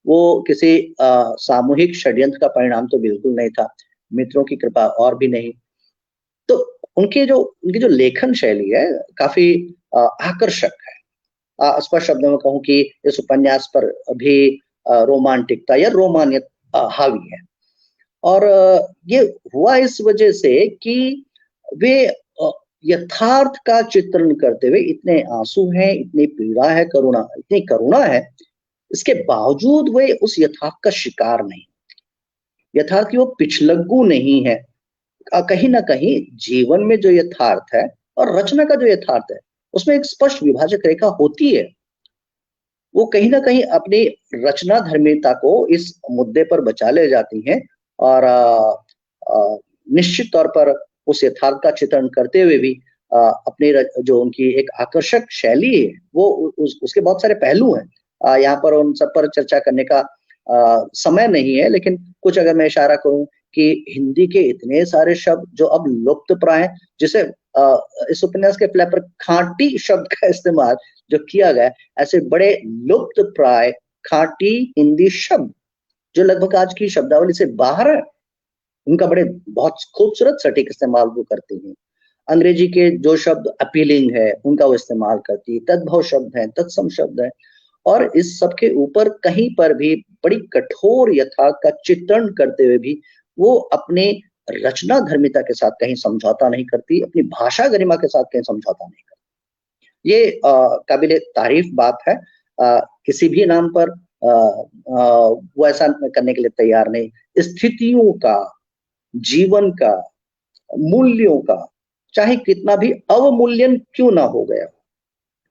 वो किसी सामूहिक षड्यंत्र का परिणाम तो बिल्कुल नहीं था, मित्रों की कृपा और भी नहीं। तो उनकी जो लेखन शैली है काफी आकर्षक है। स्पष्ट शब्दों में कहूं कि इस उपन्यास पर भी रोमांटिकता या रोमानियत हावी है। और ये हुआ इस वजह से कि वे यथार्थ का चित्रण करते हुए, इतने आंसू हैं, इतनी पीड़ा है, इतनी करुणा है, इसके बावजूद वे उस यथार्थ का शिकार नहीं, यथार्थ की वो पिछलग्गू नहीं है। कहीं ना कहीं जीवन में जो यथार्थ है और रचना का जो यथार्थ है उसमें एक स्पष्ट विभाजक रेखा होती है। वो कहीं ना कहीं अपनी रचना धर्मिता को इस मुद्दे पर बचा ले जाती हैं और निश्चित तौर पर उस यथार्थ का चित्रण करते हुए भी अपनी जो उनकी एक आकर्षक शैली है वो उसके बहुत सारे पहलू हैं। यहाँ पर उन सब पर चर्चा करने का समय नहीं है, लेकिन कुछ अगर मैं इशारा करूं कि हिंदी के इतने सारे शब्द जो अब लुप्त प्राय, जिसे इस उपन्यास के फ्लैप पर खांटी शब्द का इस्तेमाल जो किया गया, ऐसे बड़े लुप्त प्राय खांटी हिंदी शब्द जो लगभग आज की शब्दावली से बाहर है, उनका बड़े बहुत खूबसूरत सटीक इस्तेमाल वो करती हैं। अंग्रेजी के जो शब्द अपीलिंग है उनका वो इस्तेमाल करती है, तद्भव शब्द है, तत्सम शब्द है, और इस सब के ऊपर कहीं पर भी बड़ी कठोर यथार्थ का चित्रण करते हुए भी वो अपने रचना धर्मिता के साथ कहीं समझौता नहीं करती, अपनी भाषा गरिमा के साथ कहीं समझौता नहीं करती। ये काबिले तारीफ बात है। किसी भी नाम पर वो ऐसा करने के लिए तैयार नहीं। स्थितियों का, जीवन का, मूल्यों का चाहे कितना भी अवमूल्यन क्यों ना हो गया,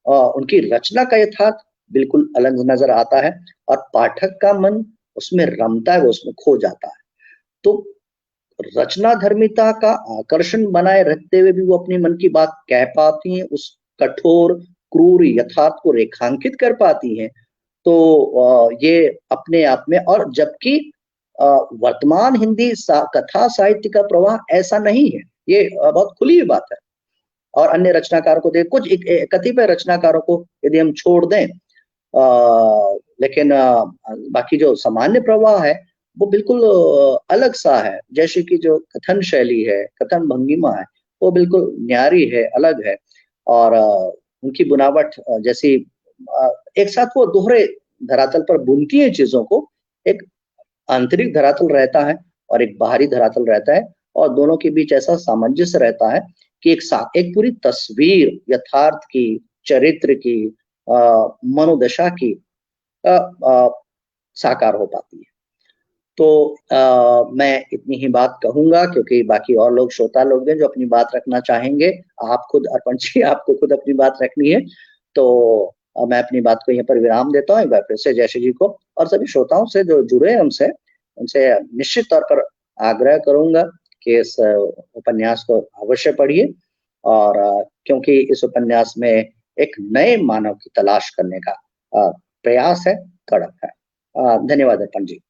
उनकी रचना का यथार्थ बिल्कुल अलग नजर आता है और पाठक का मन उसमें रमता है, वो उसमें खो जाता है। तो रचना धर्मिता का आकर्षण बनाए रखते हुए भी वो अपने मन की बात कह पाती हैं, उस कठोर क्रूर यथार्थ को रेखांकित कर पाती हैं। तो ये अपने आप में, और जबकि वर्तमान हिंदी कथा साहित्य का प्रवाह ऐसा नहीं है, ये बहुत खुली हुई बात है। और अन्य रचनाकारों को देख, कुछ कतिपय रचनाकारों को यदि हम छोड़ दें, लेकिन बाकी जो सामान्य प्रवाह है वो बिल्कुल अलग सा है। जैसे कि जो कथन शैली है, कथन भंगिमा है, वो बिल्कुल न्यारी है, अलग है। और उनकी बुनावट जैसी एक साथ वो दोहरे धरातल पर बुनती है चीजों को। एक आंतरिक धरातल रहता है और एक बाहरी धरातल रहता है, और दोनों के बीच ऐसा सामंजस्य रहता है कि एक पूरी तस्वीर यथार्थ की, चरित्र की, मनोदशा की साकार हो पाती है। तो मैं इतनी ही बात कहूंगा, क्योंकि बाकी और लोग, श्रोता लोग हैं जो अपनी बात रखना चाहेंगे। आप खुद, अर्पण जी, आपको खुद अपनी बात रखनी है, तो मैं अपनी बात को यहाँ पर विराम देता हूँ। एक बार फिर से जयश्री जी को और सभी श्रोताओं से जो जुड़े हैं हमसे, उनसे निश्चित तौर पर आग्रह करूंगा कि इस उपन्यास को अवश्य पढ़िए, और क्योंकि इस उपन्यास में एक नए मानव की तलाश करने का प्रयास है, कड़क है। धन्यवाद अर्पण जी।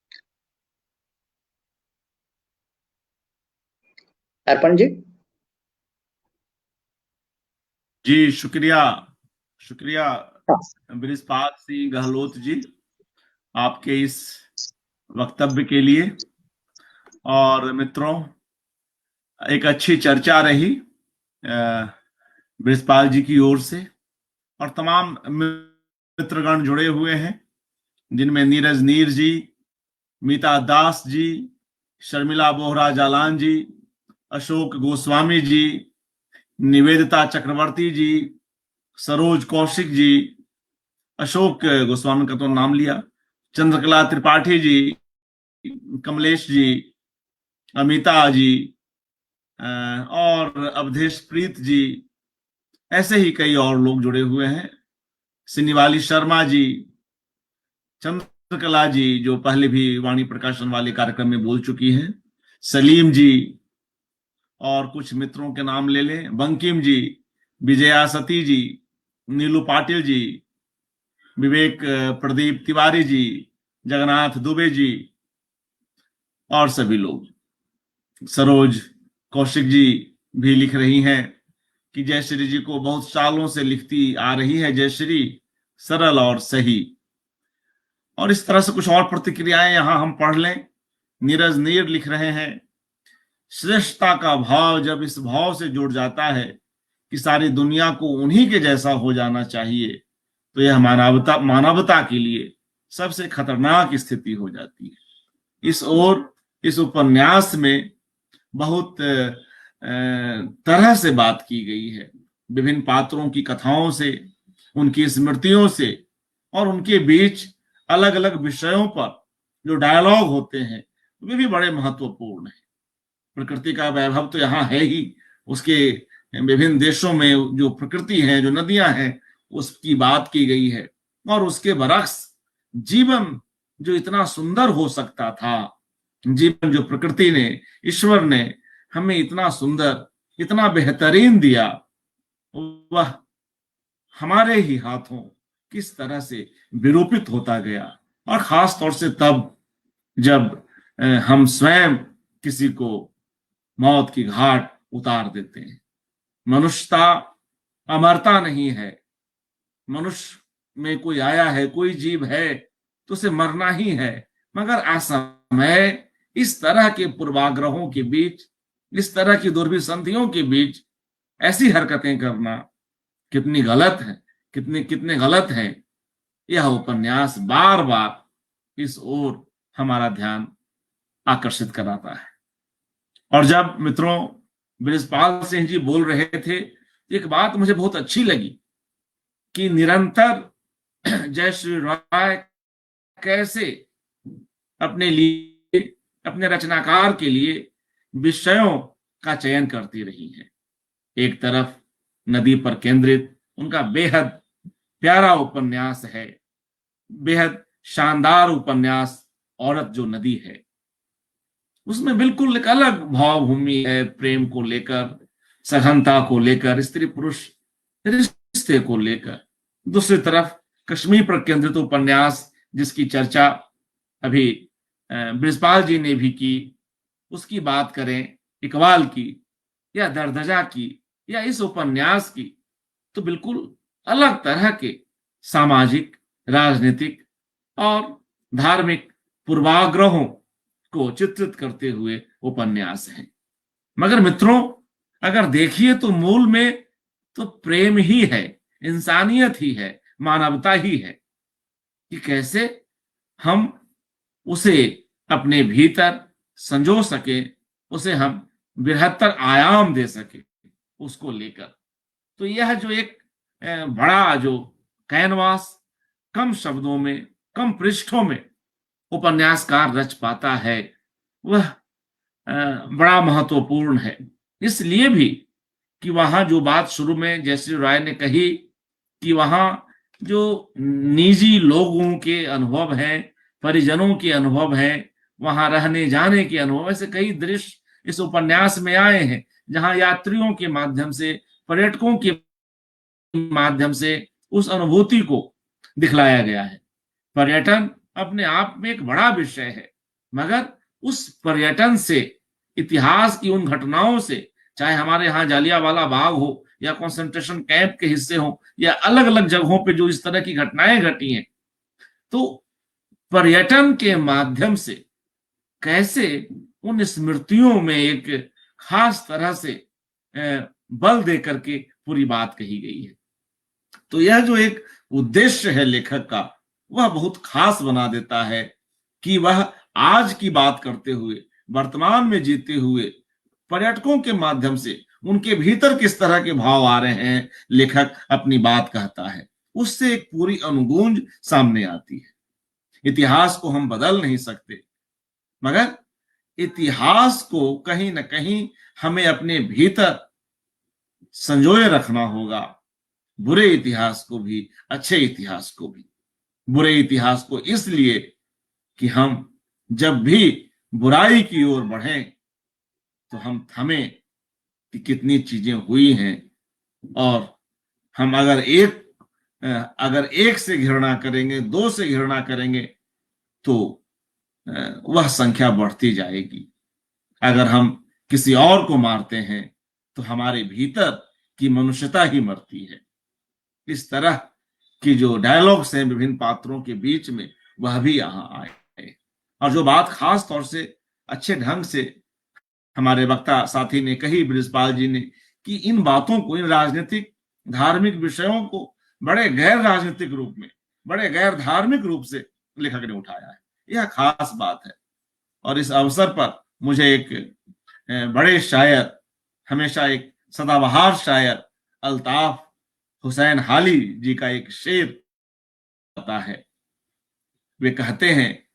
अर्पण जी। जी शुक्रिया, शुक्रिया हाँ। बृजपाल सिंह गहलोत जी, आपके इस वक्तव्य के लिए। और मित्रों, एक अच्छी चर्चा रही बृजपाल जी की ओर से, और तमाम मित्रगण जुड़े हुए हैं, जिनमें नीरज नीर जी, मीता दास जी, शर्मिला बोहरा जालान जी, अशोक गोस्वामी जी, निवेदिता चक्रवर्ती जी, सरोज कौशिक जी, अशोक गोस्वामी का तो नाम लिया, चंद्रकला त्रिपाठी जी, कमलेश जी, अमिता जी, और अवधेश प्रीत जी, ऐसे ही कई और लोग जुड़े हुए हैं। सिनीवाली शर्मा जी, चंद्रकला जी जो पहले भी वाणी प्रकाशन वाले कार्यक्रम में बोल चुकी हैं, सलीम जी, और कुछ मित्रों के नाम ले लें, बंकिम जी, विजया सती जी, नीलू पाटिल जी, विवेक प्रदीप तिवारी जी, जगन्नाथ दुबे जी, और सभी लोग। सरोज कौशिक जी भी लिख रही हैं कि जयश्री जी को बहुत सालों से लिखती आ रही है जयश्री, सरल और सही। और इस तरह से कुछ और प्रतिक्रियाएं यहां हम पढ़ लें। नीरज नीर लिख रहे हैं, श्रेष्ठता का भाव जब इस भाव से जुड़ जाता है कि सारी दुनिया को उन्हीं के जैसा हो जाना चाहिए, तो यह मानवता के लिए सबसे खतरनाक स्थिति हो जाती है। इस ओर इस उपन्यास में बहुत तरह से बात की गई है, विभिन्न पात्रों की कथाओं से, उनकी स्मृतियों से, और उनके बीच अलग अलग विषयों पर जो डायलॉग होते हैं वे भी बड़े महत्वपूर्ण हैं। प्रकृति का वैभव तो यहाँ है ही, उसके विभिन्न देशों में जो प्रकृति है, जो नदियां हैं, उसकी बात की गई है। और उसके बरक्स जीवन जो इतना सुंदर हो सकता था, जीवन जो प्रकृति ने, ईश्वर ने हमें इतना सुंदर, इतना बेहतरीन दिया, वह हमारे ही हाथों किस तरह से विरूपित होता गया। और खास तौर से तब जब हम स्वयं किसी को मौत की घाट उतार देते हैं। मनुष्यता अमरता नहीं है। मनुष्य में कोई आया है, कोई जीव है तो उसे मरना ही है, मगर असमय इस तरह के पूर्वाग्रहों के बीच, इस तरह की दुर्भिसंधियों के बीच ऐसी हरकतें करना कितनी गलत है, कितने गलत है। यह उपन्यास बार बार इस ओर हमारा ध्यान आकर्षित कराता है। और जब मित्रों बृजपाल सिंह जी बोल रहे थे, एक बात मुझे बहुत अच्छी लगी कि निरंतर जयश्री राय कैसे अपने लिए, अपने रचनाकार के लिए विषयों का चयन करती रही है। एक तरफ नदी पर केंद्रित उनका बेहद प्यारा उपन्यास है, बेहद शानदार उपन्यास औरत जो नदी है, उसमें बिल्कुल एक अलग भावभूमि है, प्रेम को लेकर, सघनता को लेकर, स्त्री पुरुष रिश्ते को लेकर। दूसरी तरफ कश्मीर पर केंद्रित उपन्यास जिसकी चर्चा अभी बृजपाल जी ने भी की, उसकी बात करें, इकबाल की या दरदजा की या इस उपन्यास की, तो बिल्कुल अलग तरह के सामाजिक, राजनीतिक और धार्मिक पूर्वाग्रहों को चित्रित करते हुए उपन्यास है। मगर मित्रों, अगर देखिए तो मूल में तो प्रेम ही है, इंसानियत ही है, मानवता ही है कि कैसे हम उसे अपने भीतर संजो सके, उसे हम बृहत्तर आयाम दे सके उसको लेकर। तो यह जो एक बड़ा जो कैनवास कम शब्दों में, कम पृष्ठों में उपन्यासकार रच पाता है, वह बड़ा महत्वपूर्ण है। इसलिए भी कि वहां जो बात शुरू में जयश्री राय ने कही कि वहां जो निजी लोगों के अनुभव हैं, परिजनों के अनुभव हैं, वहां रहने जाने के अनुभव, ऐसे कई दृश्य इस उपन्यास में आए हैं जहां यात्रियों के माध्यम से, पर्यटकों के माध्यम से उस अनुभूति को दिखलाया गया है। पर्यटन अपने आप में एक बड़ा विषय है, मगर उस पर्यटन से, इतिहास की उन घटनाओं से, चाहे हमारे यहाँ जालियांवाला बाग हो या कंसंट्रेशन कैंप के हिस्से हो या अलग अलग जगहों पे जो इस तरह की घटनाएं घटी हैं, तो पर्यटन के माध्यम से कैसे उन स्मृतियों में एक खास तरह से बल दे करके पूरी बात कही गई है। तो यह जो एक उद्देश्य है लेखक का, वह बहुत खास बना देता है कि वह आज की बात करते हुए, वर्तमान में जीते हुए पर्यटकों के माध्यम से उनके भीतर किस तरह के भाव आ रहे हैं, लेखक अपनी बात कहता है, उससे एक पूरी अनुगूंज सामने आती है। इतिहास को हम बदल नहीं सकते, मगर इतिहास को कहीं ना कहीं हमें अपने भीतर संजोए रखना होगा। बुरे इतिहास को भी, अच्छे इतिहास को भी। बुरे इतिहास को इसलिए कि हम जब भी बुराई की ओर बढ़ें तो हम थमें कि कितनी चीजें हुई हैं, और हम अगर एक से घृणा करेंगे, दो से घृणा करेंगे, तो वह संख्या बढ़ती जाएगी। अगर हम किसी और को मारते हैं तो हमारे भीतर की मनुष्यता ही मरती है। इस तरह की जो डायलॉग्स हैं विभिन्न पात्रों के बीच में, वह भी यहाँ आए। और जो बात खास तौर से अच्छे ढंग से हमारे वक्ता साथी ने कही, बृजपाल जी ने, कि इन बातों को, इन राजनीतिक धार्मिक विषयों को बड़े गैर राजनीतिक रूप में, बड़े गैर धार्मिक रूप से लेखक ने उठाया है। यह खास बात है। और इस अवसर पर मुझे एक बड़े शायर, हमेशा एक सदाबहार शायर अल्ताफ हुसैन हाली जी का एक शेर आता है। वे कहते हैं,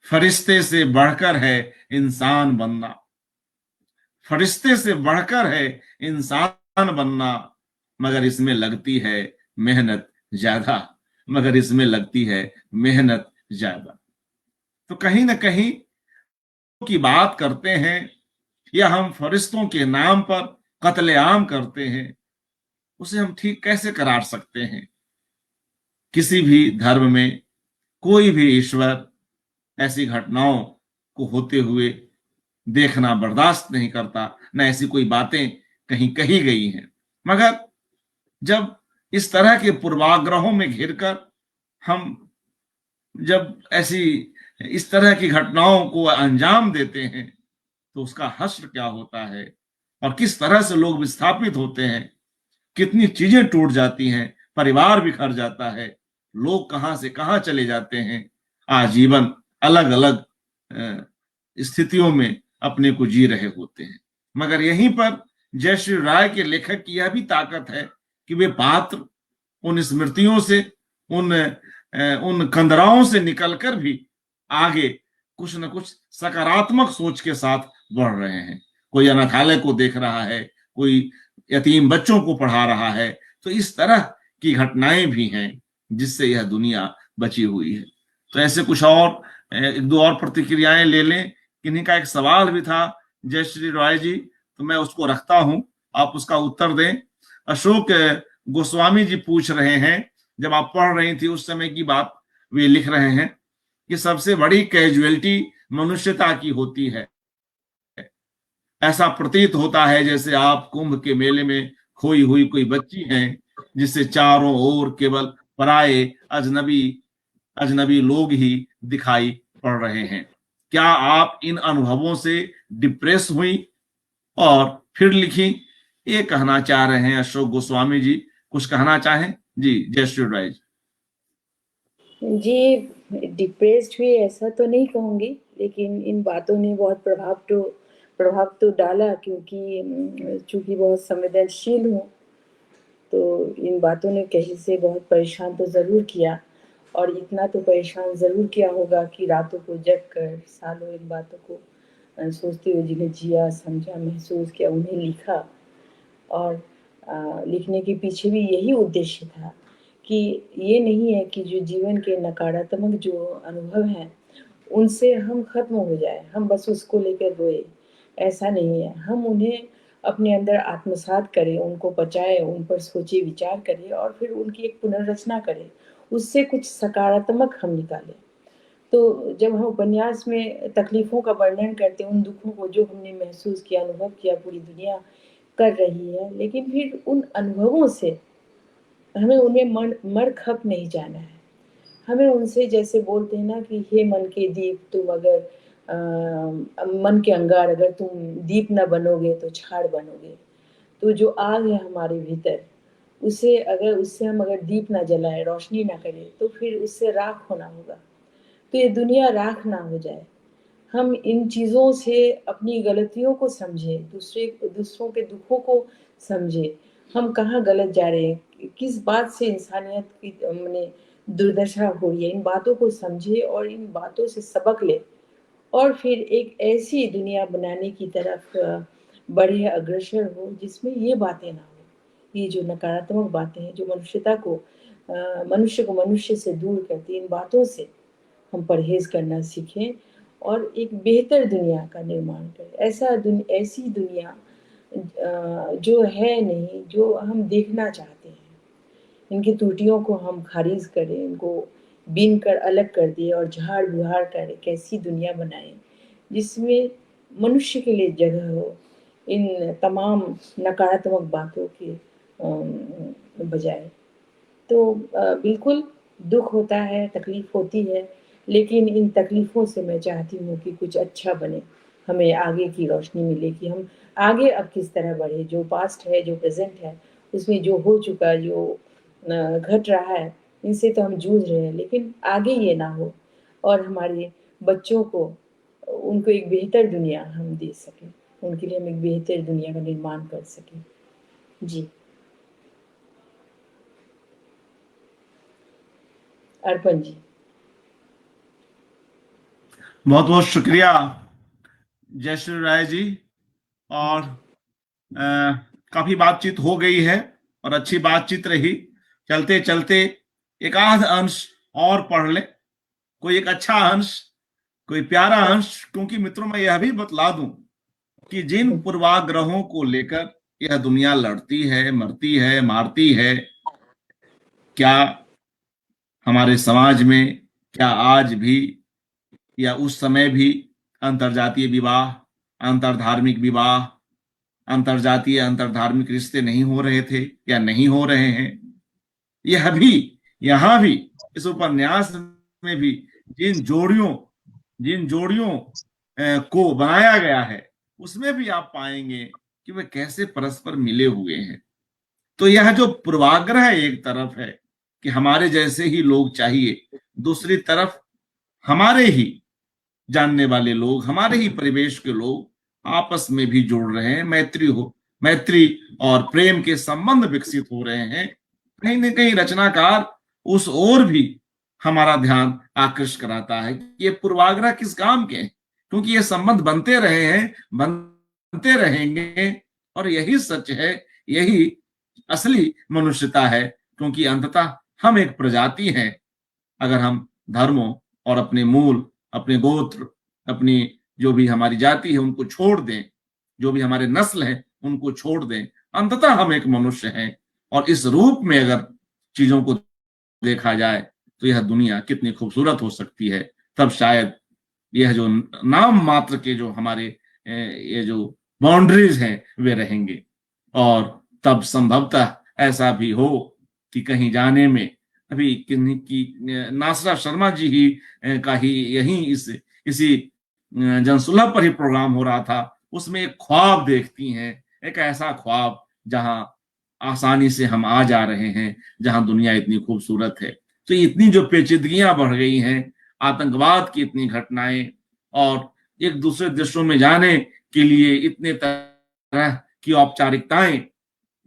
फरिश्ते से बढ़कर है इंसान बनना, फरिश्ते से बढ़कर है इंसान बनना, मगर इसमें लगती है मेहनत ज्यादा, मगर इसमें लगती है मेहनत ज्यादा। तो कहीं ना कहीं की बात करते हैं या हम फरिश्तों के नाम पर कत्लेआम करते हैं, उसे हम ठीक कैसे करार सकते हैं? किसी भी धर्म में कोई भी ईश्वर ऐसी घटनाओं को होते हुए देखना बर्दाश्त नहीं करता, न ऐसी कोई बातें कहीं कही गई हैं। मगर जब इस तरह के पूर्वाग्रहों में घिरकर हम जब इस तरह की घटनाओं को अंजाम देते हैं, तो उसका हश्र क्या होता है और किस तरह से लोग विस्थापित होते हैं, कितनी चीजें टूट जाती हैं, परिवार बिखर जाता है, लोग कहां से कहां चले जाते हैं, आजीवन अलग अलग स्थितियों में अपने को जी रहे होते हैं। मगर यहीं पर जयश्री राय के लेखक की यह भी ताकत है कि वे पात्र उन स्मृतियों से, उन उन कंदराओं से निकलकर भी आगे कुछ न कुछ सकारात्मक सोच के साथ बढ़ रहे हैं। कोई अनाथालय को देख रहा है, कोई यतीम बच्चों को पढ़ा रहा है। तो इस तरह की घटनाएं भी हैं जिससे यह दुनिया बची हुई है। तो ऐसे कुछ और एक दो और प्रतिक्रियाएं ले लें। किन्हीं का एक सवाल भी था जयश्री रॉय जी, तो मैं उसको रखता हूं, आप उसका उत्तर दें। अशोक गोस्वामी जी पूछ रहे हैं, जब आप पढ़ रही थी उस समय की बात वे लिख रहे हैं कि सबसे बड़ी कैजुअलिटी मनुष्यता की होती है। ऐसा प्रतीत होता है जैसे आप कुंभ के मेले में खोई हुई कोई बच्ची हैं जिससे चारों ओर केवल पराये अजनबी अजनबी लोग ही दिखाई पड़ रहे हैं। क्या आप इन अनुभवों से डिप्रेस हुई और फिर लिखी? ये कहना चाह रहे हैं अशोक गोस्वामी जी, कुछ कहना चाहें? जी जयश्री राय जी, डिप्रेस्ड हुई ऐसा तो नहीं कहूँगी, लेकिन इन बातों ने बहुत प्रभाव तो डाला, क्योंकि चूंकि बहुत संवेदनशील हूँ, तो इन बातों ने कहीं से बहुत परेशान तो ज़रूर किया। और इतना तो परेशान ज़रूर किया होगा कि रातों को जग कर सालों इन बातों को सोचते हुए जिन्हें जिया, समझा, महसूस किया, उन्हें लिखा। और लिखने के पीछे भी यही उद्देश्य था कि ये नहीं है कि जो जीवन के नकारात्मक जो अनुभव हैं उनसे हम खत्म हो जाए, हम बस उसको लेकर रोए, ऐसा नहीं है। हम उन्हें अपने अंदर आत्मसात करें, उनको पचाए, उन पर सोचे विचार करें और फिर उनकी एक पुनर्रचना करें, उससे कुछ सकारात्मक हम निकालें। तो जब हम उपन्यास में तकलीफ़ों का वर्णन करते हैं, उन दुखों को जो हमने महसूस किया, अनुभव किया, पूरी दुनिया कर रही है, लेकिन फिर उन अनुभवों से हमें उन्हें मर खप नहीं जाना है। हमें उनसे, जैसे बोलते हैं ना कि हे मन के दीप, तुम अगर मन के अंगार, अगर तुम दीप न बनोगे तो छाड़ बनोगे। तो जो आग है हमारे भीतर, उससे हम अगर दीप ना जलाए, रोशनी ना करें, तो फिर उससे राख होना होगा। तो ये दुनिया राख ना हो जाए। हम इन चीज़ों से अपनी गलतियों को समझें, दूसरों के दुखों को समझें। हम कहाँ गलत जा रहे हैं, किस बात से इंसानियत की मने दुर्दशा हो रही है, इन बातों को समझें और इन बातों से सबक लें और फिर एक ऐसी दुनिया बनाने की तरफ बढ़े, अग्रसर हो जिसमें ये बातें ना हो। ये जो नकारात्मक बातें हैं, जो मनुष्य को मनुष्य से दूर करती हैं, इन बातों से हम परहेज़ करना सीखें और एक बेहतर दुनिया का निर्माण करें। ऐसी दुनिया जो है नहीं, जो हम देखना चाहते हैं। इनकी त्रुटियों को हम ख़ारिज करें, इनको बीन कर अलग कर दें और झाड़-बुहार कर एक ऐसी दुनिया बनाएँ, जिसमें मनुष्य के लिए जगह हो, इन तमाम नकारात्मक बातों के बजाय। तो बिल्कुल दुःख होता है, तकलीफ़ होती है, लेकिन इन तकलीफ़ों से मैं चाहती हूँ कि कुछ अच्छा बने, हमें आगे की रोशनी मिले कि हम आगे अब किस तरह बढ़ें। जो पास्ट है, जो प्रेज़ेंट है, उसमें जो हो चुका, जो घट रहा है, इनसे तो हम जूझ रहे हैं, लेकिन आगे ये ना हो और हमारे बच्चों को उनको एक बेहतर दुनिया हम दे सकें, उनके लिए हम एक बेहतर दुनिया का निर्माण कर सकें। जी। अर्पण जी। बहुत बहुत शुक्रिया जयश्री राय जी। और काफी बातचीत हो गई है और अच्छी बातचीत रही। चलते चलते एक आध अंश और पढ़ ले, कोई एक अच्छा अंश, कोई प्यारा अंश। क्योंकि मित्रों मैं यह भी बतला दूं कि जिन पूर्वाग्रहों को लेकर यह दुनिया लड़ती है, मरती है, मारती है, क्या हमारे समाज में, क्या आज भी या उस समय भी अंतरजातीय विवाह, अंतरधार्मिक विवाह, अंतरजातीय अंतरधार्मिक रिश्ते नहीं हो रहे थे या नहीं हो रहे हैं? यह भी, यहां भी, इस उपन्यास में भी जिन जोड़ियों को बनाया गया है, उसमें भी आप पाएंगे कि वे कैसे परस्पर मिले हुए हैं। तो यह जो पूर्वाग्रह एक तरफ है कि हमारे जैसे ही लोग चाहिए, दूसरी तरफ हमारे ही जानने वाले लोग, हमारे ही परिवेश के लोग आपस में भी जुड़ रहे हैं, मैत्री और प्रेम के संबंध विकसित हो रहे हैं। कहीं न कहीं रचनाकार उस ओर भी हमारा ध्यान आकृष्ट कराता है कि ये पूर्वाग्रह किस काम के हैं, क्योंकि ये संबंध बनते रहे हैं, बनते रहेंगे, और यही सच है, यही असली मनुष्यता है। क्योंकि अंततः हम एक प्रजाति हैं। अगर हम धर्मों और अपने मूल, अपने गोत्र, अपनी जो भी हमारी जाति है उनको छोड़ दें, जो भी हमारे नस्ल है उनको छोड़ दें, अंततः हम एक मनुष्य हैं। और इस रूप में अगर चीजों को देखा जाए तो यह दुनिया कितनी खूबसूरत हो सकती है। तब शायद यह जो नाम मात्र के जो हमारे ये जो बाउंड्रीज हैं वे रहेंगे। और तब संभवतः ऐसा भी हो कि कहीं जाने में, अभी किन्हीं की नासरा शर्मा जी ही का ही यही इसी जनसुलभ पर ही प्रोग्राम हो रहा था, उसमें एक ख्वाब देखती हैं, एक ऐसा ख्वाब जहां आसानी से हम आ जा रहे हैं, जहां दुनिया इतनी खूबसूरत है। तो इतनी जो पेचीदगियां बढ़ गई हैं, आतंकवाद की इतनी घटनाएं, और एक दूसरे देशों में जाने के लिए इतने तरह की औपचारिकताएं,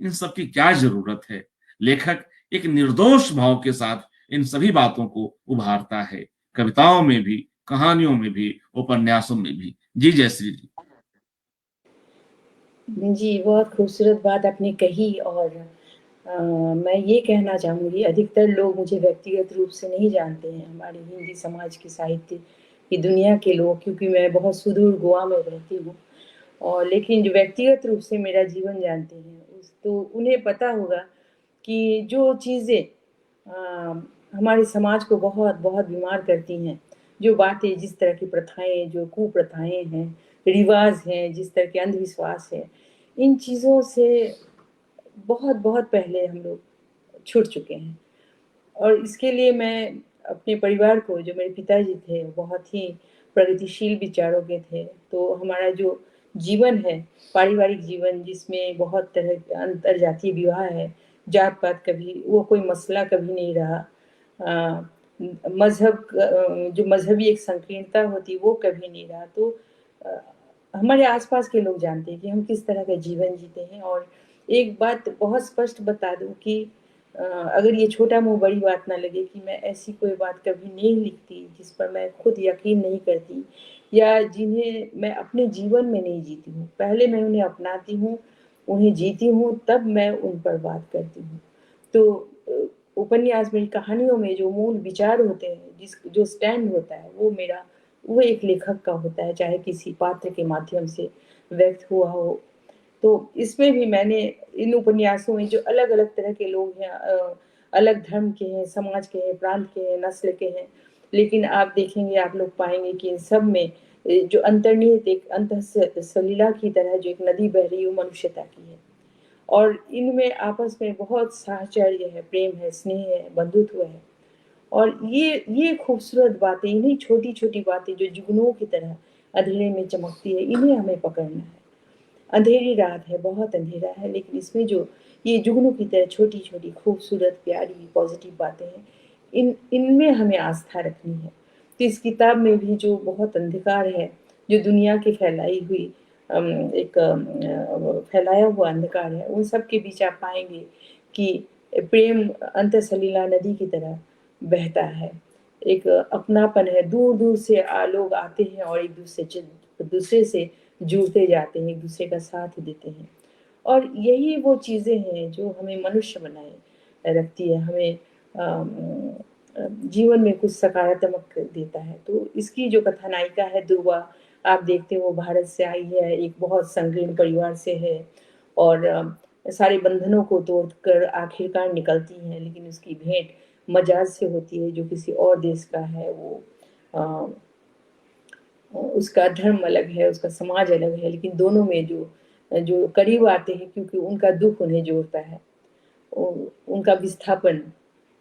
इन सब की क्या जरूरत है। लेखक एक निर्दोष भाव के साथ इन सभी बातों को उभारता है, कविताओं में भी, कहानियों में भी, उपन्यासों में भी। जी जयश्री जी। जी, बहुत खूबसूरत बात आपने कही। और मैं ये कहना चाहूँगी, अधिकतर लोग मुझे व्यक्तिगत रूप से नहीं जानते हैं, हमारे हिंदी समाज की, साहित्य की दुनिया के लोग, क्योंकि मैं बहुत सुदूर गोवा में रहती हूँ। और लेकिन जो व्यक्तिगत रूप से मेरा जीवन जानते हैं, तो उन्हें पता होगा कि जो चीज़ें हमारे समाज को बहुत बहुत बीमार करती हैं, जो बातें, जिस तरह की प्रथाएं, जो कुप्रथाएं हैं, रिवाज हैं, जिस तरह के अंधविश्वास है, इन चीज़ों से बहुत बहुत पहले हम लोग छूट चुके हैं। और इसके लिए मैं अपने परिवार को, जो मेरे पिताजी थे बहुत ही प्रगतिशील विचारों के थे, तो हमारा जो जीवन है, पारिवारिक जीवन, जिसमें बहुत तरह के अंतर जातीय विवाह है, जात पात कभी वो कोई मसला कभी नहीं रहा, मजहब जो मजहबी एक संकीर्णता होती वो कभी नहीं रहा। तो अ, हमारे आसपास के लोग जानते हैं कि हम किस तरह का जीवन जीते हैं। और एक बात बहुत स्पष्ट बता दूं कि अगर ये छोटा मुंह बड़ी बात ना लगे कि मैं ऐसी कोई बात कभी नहीं लिखती जिस पर मैं खुद यकीन नहीं करती, या जिन्हें मैं अपने जीवन में नहीं जीती हूँ। पहले मैं उन्हें अपनाती हूँ, उन्हें जीती हूँ, तब मैं उन पर बात करती हूँ। तो उपन्यास, मेरी कहानियों में जो मूल विचार होते हैं, जो स्टैंड होता है, वो एक लेखक का होता है, चाहे किसी पात्र के माध्यम से व्यक्त हुआ हो। तो इसमें भी मैंने इन उपन्यासों में जो अलग-अलग तरह के लोग हैं, अलग धर्म के हैं, समाज के हैं, प्रांत के हैं, नस्ल के हैं, लेकिन आप देखेंगे, आप लोग पाएँगे कि इन सब में जो अंतर्निहित एक सलीला की तरह जो एक नदी बह रही है, वो मनुष्यता की है। और इनमें आपस में बहुत साहचर्य है, प्रेम है, स्नेह है, बंधुत्व है। और ये खूबसूरत बातें, इन्हीं छोटी-छोटी बातें जो जुगनुओं की तरह अँधेरे में चमकती है, इन्हें हमें पकड़ना है। अंधेरी रात है, बहुत अंधेरा है, लेकिन इसमें जो ये जुगनू की तरह छोटी-छोटी खूबसूरत, प्यारी, पॉज़िटिव बातें हैं, इनमें हमें आस्था रखनी है। तो इस किताब में भी जो बहुत अंधकार है, जो दुनिया की फैलाई हुई फैलाया हुआ अंधकार है, उन सब के बीच आप पाएँगे कि प्रेम अंतसलीला नदी की तरह बहता है। एक अपनापन है, दूर-दूर से लोग आते हैं और एक दूसरे से जुड़ते जाते हैं, एक-दूसरे का साथ देते हैं। और यही वो चीज़ें हैं जो हमें मनुष्य बनाए रखती है, हमें जीवन में कुछ सकारात्मक देता है। तो इसकी जो कथानायिका है ध्रुवा, आप देखते हो वो भारत से आई है, एक बहुत संकीर्ण परिवार से है, और सारे बंधनों को तोड़कर आखिरकार निकलती हैं, लेकिन उसकी भेंट मजाज से होती है, जो किसी और देश का है। वो अ, उसका धर्म अलग है, उसका समाज अलग है, लेकिन दोनों में जो जो करीब आते हैं, क्योंकि उनका दुःख उन्हें जोड़ता है। उनका विस्थापन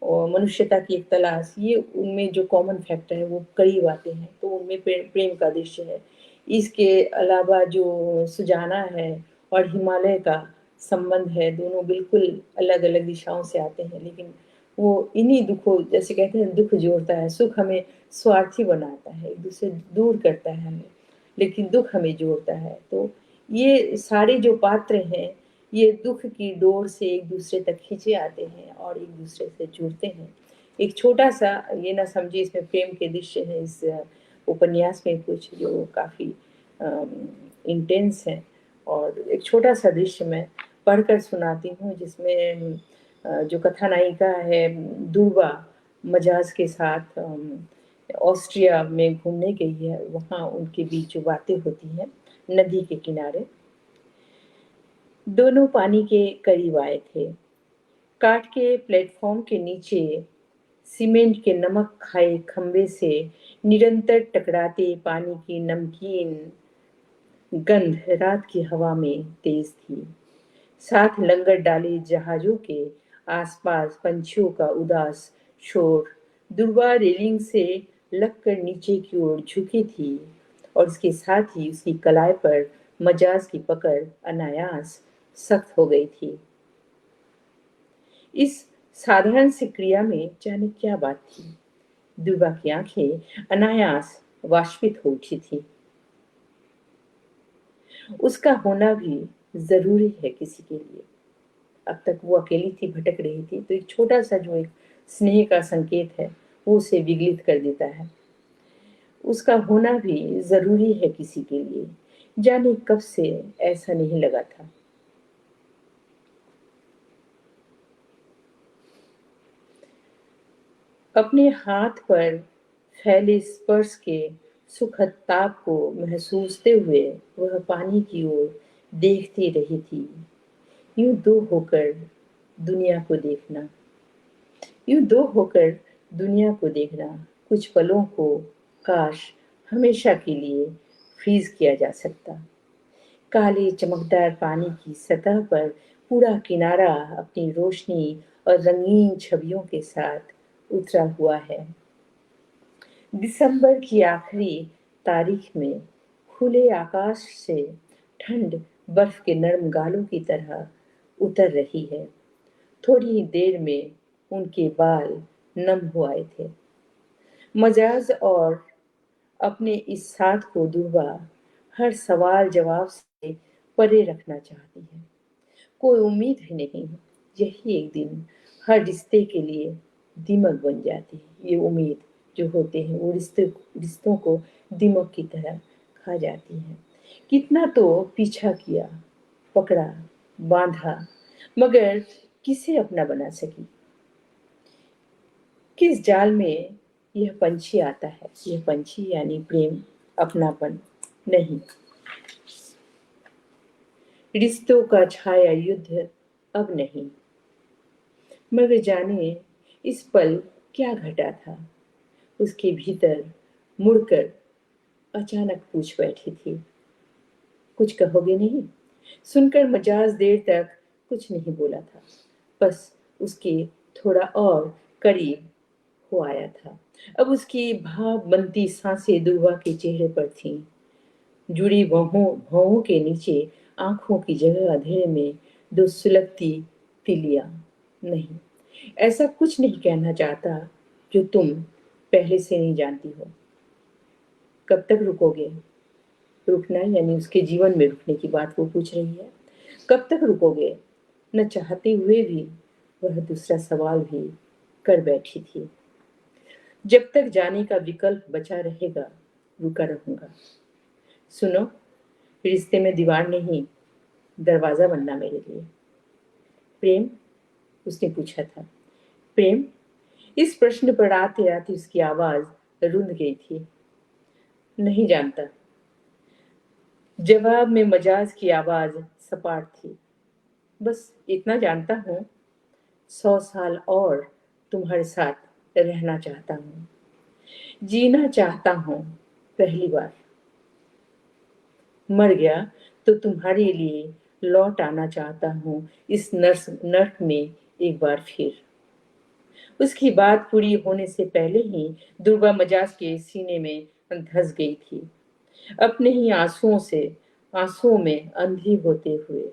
और मनुष्यता की एक तलाश, ये उनमें जो कॉमन फैक्टर है वो करीब आते हैं, तो उनमें प्रेम का दृश्य है। इसके अलावा जो सुजाना है और हिमालय का संबंध है, दोनों बिल्कुल अलग-अलग दिशाओं से आते हैं, लेकिन वो इन्हीं दुखों, जैसे कहते हैं दुःख जोड़ता है, सुख हमें स्वार्थी बनाता है, एक-दूसरे दूर करता है हमें, लेकिन दुःख हमें जोड़ता है। तो ये सारे जो पात्र हैं, ये दुःख की डोर से एक-दूसरे तक खींचे आते हैं और एक-दूसरे से जुड़ते हैं। एक छोटा सा, ये ना समझिए इसमें प्रेम के दृश्य है इस उपन्यास में कुछ जो काफी इंटेंस है, और एक छोटा सा दृश्य मैं पढ़कर सुनाती हूँ जिसमें जो कथानायिका है दुर्वा मजाज के साथ ऑस्ट्रिया में घूमने गई है, वहाँ उनके बीच जो बातें होती हैं नदी के किनारे। दोनों पानी के करीब आए थे। काठ के प्लेटफॉर्म के नीचे सीमेंट के नमक खाए खंबे से निरंतर टकराते पानी की नमकीन गंध रात की हवा में तेज थी। साथ लंगर डाले जहाजों के आसपास पंछियों का उदास शोर। दुर्वा रेलिंग से लगकर नीचे की ओर झुकी थी और इसके साथ ही उसकी कलाई पर मजाज की पकड़ अनायास सख्त हो गई थी। इस साधारण सी क्रिया में जाने क्या बात थी। दुर्वा की आंखें अनायास वाष्पित हो उठी थी। उसका होना भी जरूरी है किसी के लिए। अब तक वो अकेली थी, भटक रही थी, तो एक छोटा सा जो एक स्नेह का संकेत है वो उसे विगलित कर देता है। उसका होना भी जरूरी है किसी के लिए। जाने कब से ऐसा नहीं लगा था। अपने हाथ पर फैले स्पर्श के सुखद ताप को महसूसते हुए वह पानी की ओर देखती रही थी। यूं दो होकर दुनिया को देखना, यूं दो होकर दुनिया को देखना, कुछ पलों को काश हमेशा के लिए फ्रीज किया जा सकता। काले चमकदार पानी की सतह पर पूरा किनारा अपनी रोशनी और रंगीन छवियों के साथ उतरा हुआ है। दिसंबर की आखिरी तारीख में खुले आकाश से ठंड बर्फ के नरम गालों की तरह उतर रही है। थोड़ी ही देर में उनके बाल नम हो आए थे। मजाज और अपने इस साथ को दुर्वा हर सवाल जवाब से परे रखना चाहती है। कोई उम्मीद भी नहीं है। यही एक दिन हर रिश्ते के लिए दीमक बन जाती है। ये उम्मीद जो होते हैं वो रिश्तों को दीमक की तरह खा जाती है। कितना तो पीछा किया, पकड़ा, बांधा, मगर किसे अपना बना सकी। किस जाल में यह पंछी आता है। यह पंछी यानी प्रेम, अपनापन नहीं। रिश्तों का छाया युद्ध अब नहीं। मगर जाने इस पल क्या घटा था। उसके भीतर मुड़कर अचानक पूछ बैठी थी, कुछ कहोगे नहीं। सुनकर मजाज देर तक कुछ नहीं बोला था, बस उसके थोड़ा और करीब हो आया था। अब उसकी भाव बनती सांसें दुर्वा के चेहरे पर थीं। जुड़ी भौहों के नीचे आंखों की जगह अंधेरे में दो सुलगती तिलियां। नहीं, ऐसा कुछ नहीं कहना चाहता जो तुम पहले से नहीं जानती हो। कब तक रुकोगे। रुकना यानी उसके जीवन में रुकने की बात वो पूछ रही है। कब तक रुकोगे। न चाहते हुए भी वह दूसरा सवाल भी कर बैठी थी। जब तक जाने का विकल्प बचा रहेगा रुका रहूंगा। सुनो, रिश्ते में दीवार नहीं, दरवाजा बनना मेरे लिए। प्रेम, उसने पूछा था। प्रेम, इस प्रश्न पर आते आते उसकी आवाज रुंध गई थी। नहीं जानता। जवाब में मजाज की आवाज सपाट थी। बस इतना जानता हूं, 100 साल और तुम्हारे साथ रहना चाहता हूं, जीना चाहता हूं पहली बार। मर गया तो तुम्हारे लिए लौट आना चाहता हूं इस नर्क में एक बार फिर। उसकी बात पूरी होने से पहले ही दुर्गा मजाज के सीने में धंस गई थी। अपने ही आंसुओं में अंधी होते हुए।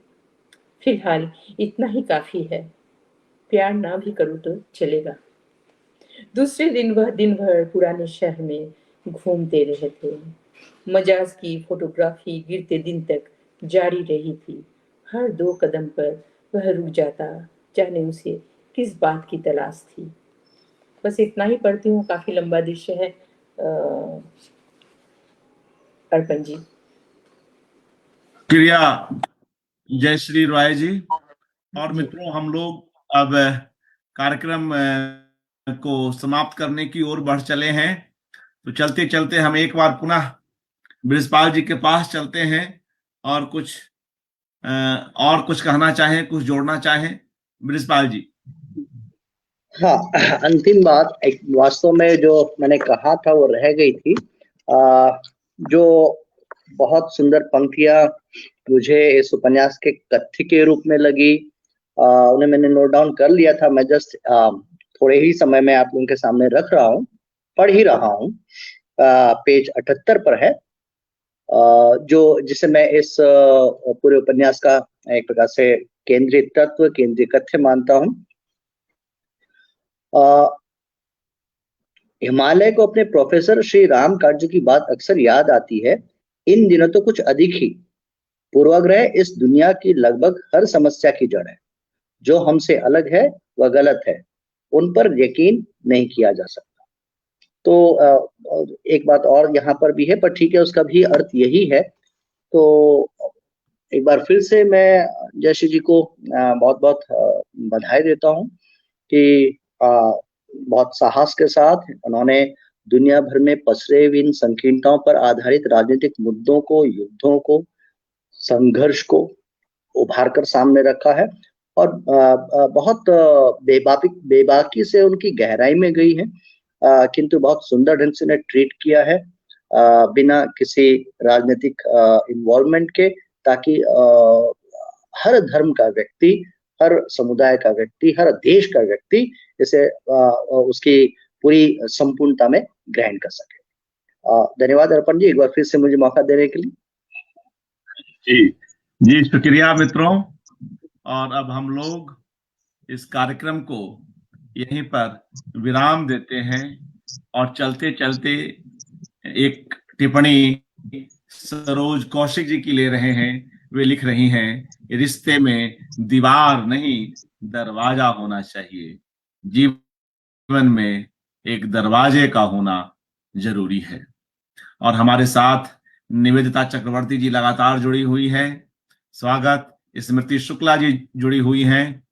फिलहाल इतना ही काफी है। प्यार ना भी करूं तो चलेगा। दूसरे दिन वह दिन भर पुराने शहर में घूमते रहे थे। मजाज की फोटोग्राफी गिरते दिन तक जारी रही थी। हर 2 कदम पर वह रुक जाता, जाने उसे किस बात की तलाश थी। बस इतना ही पढ़ती हूँ, काफी लंबा दृश्य है अर्पण जी। क्रिया जय श्री राय जी। और मित्रों, हम लोग अब कार्यक्रम को समाप्त करने की ओर बढ़ चले हैं। तो चलते चलते हम एक बार पुनः बृजपाल जी के पास चलते हैं और कुछ कहना चाहें, कुछ जोड़ना चाहें बृजपाल जी। हाँ, अंतिम बात एक वास्तव में जो मैंने कहा था वो रह गई थी। जो बहुत सुंदर पंक्तियां मुझे इस उपन्यास के कथ्य के रूप में लगी, उन्हें मैंने नोट डाउन कर लिया था। मैं जस्ट थोड़े ही समय में आप लोगों के सामने रख रहा हूँ, पढ़ ही रहा हूँ। पेज 78 पर है, जो जिसे मैं इस पूरे उपन्यास का एक प्रकार से केंद्रीय तत्व, केंद्रीय कथ्य मानता हूँ। हिमालय को अपने प्रोफेसर श्री राम कार्य की बात अक्सर याद आती है। इन दिनों तो कुछ अधिक ही। पूर्वाग्रह इस दुनिया की लगभग हर समस्या की जड़ है। जो हमसे अलग है वह गलत है, उन पर यकीन नहीं किया जा सकता। तो एक बात और यहाँ पर भी है, पर ठीक है, उसका भी अर्थ यही है। तो एक बार फिर से मैं जयश्री जी को बहुत बहुत बधाई देता हूँ कि बहुत साहस के साथ उन्होंने दुनिया भर में पसरे हुए इन संकीर्णताओं पर आधारित राजनीतिक मुद्दों को, युद्धों को, संघर्ष को उभार कर सामने रखा है। और बहुत बेबाकी से उनकी गहराई में गई है, किंतु बहुत सुंदर ढंग से उन्हें ट्रीट किया है, बिना किसी राजनीतिक इन्वॉल्वमेंट के, ताकि हर धर्म का व्यक्ति, हर समुदाय का व्यक्ति, हर देश का व्यक्ति इसे उसकी पूरी संपूर्णता में ग्रहण कर सके। धन्यवाद अर्पण जी, एक बार फिर से मुझे मौका देने के लिए। जी जी, शुक्रिया मित्रों। और अब हम लोग इस कार्यक्रम को यहीं पर विराम देते हैं और चलते चलते एक टिप्पणी सरोज कौशिक जी की ले रहे हैं। वे लिख रही हैं, रिश्ते में दीवार नहीं दरवाजा होना चाहिए। जीवन में एक दरवाजे का होना जरूरी है। और हमारे साथ निवेदिता चक्रवर्ती जी लगातार जुड़ी हुई है, स्वागत। स्मृति शुक्ला जी जुड़ी हुई हैं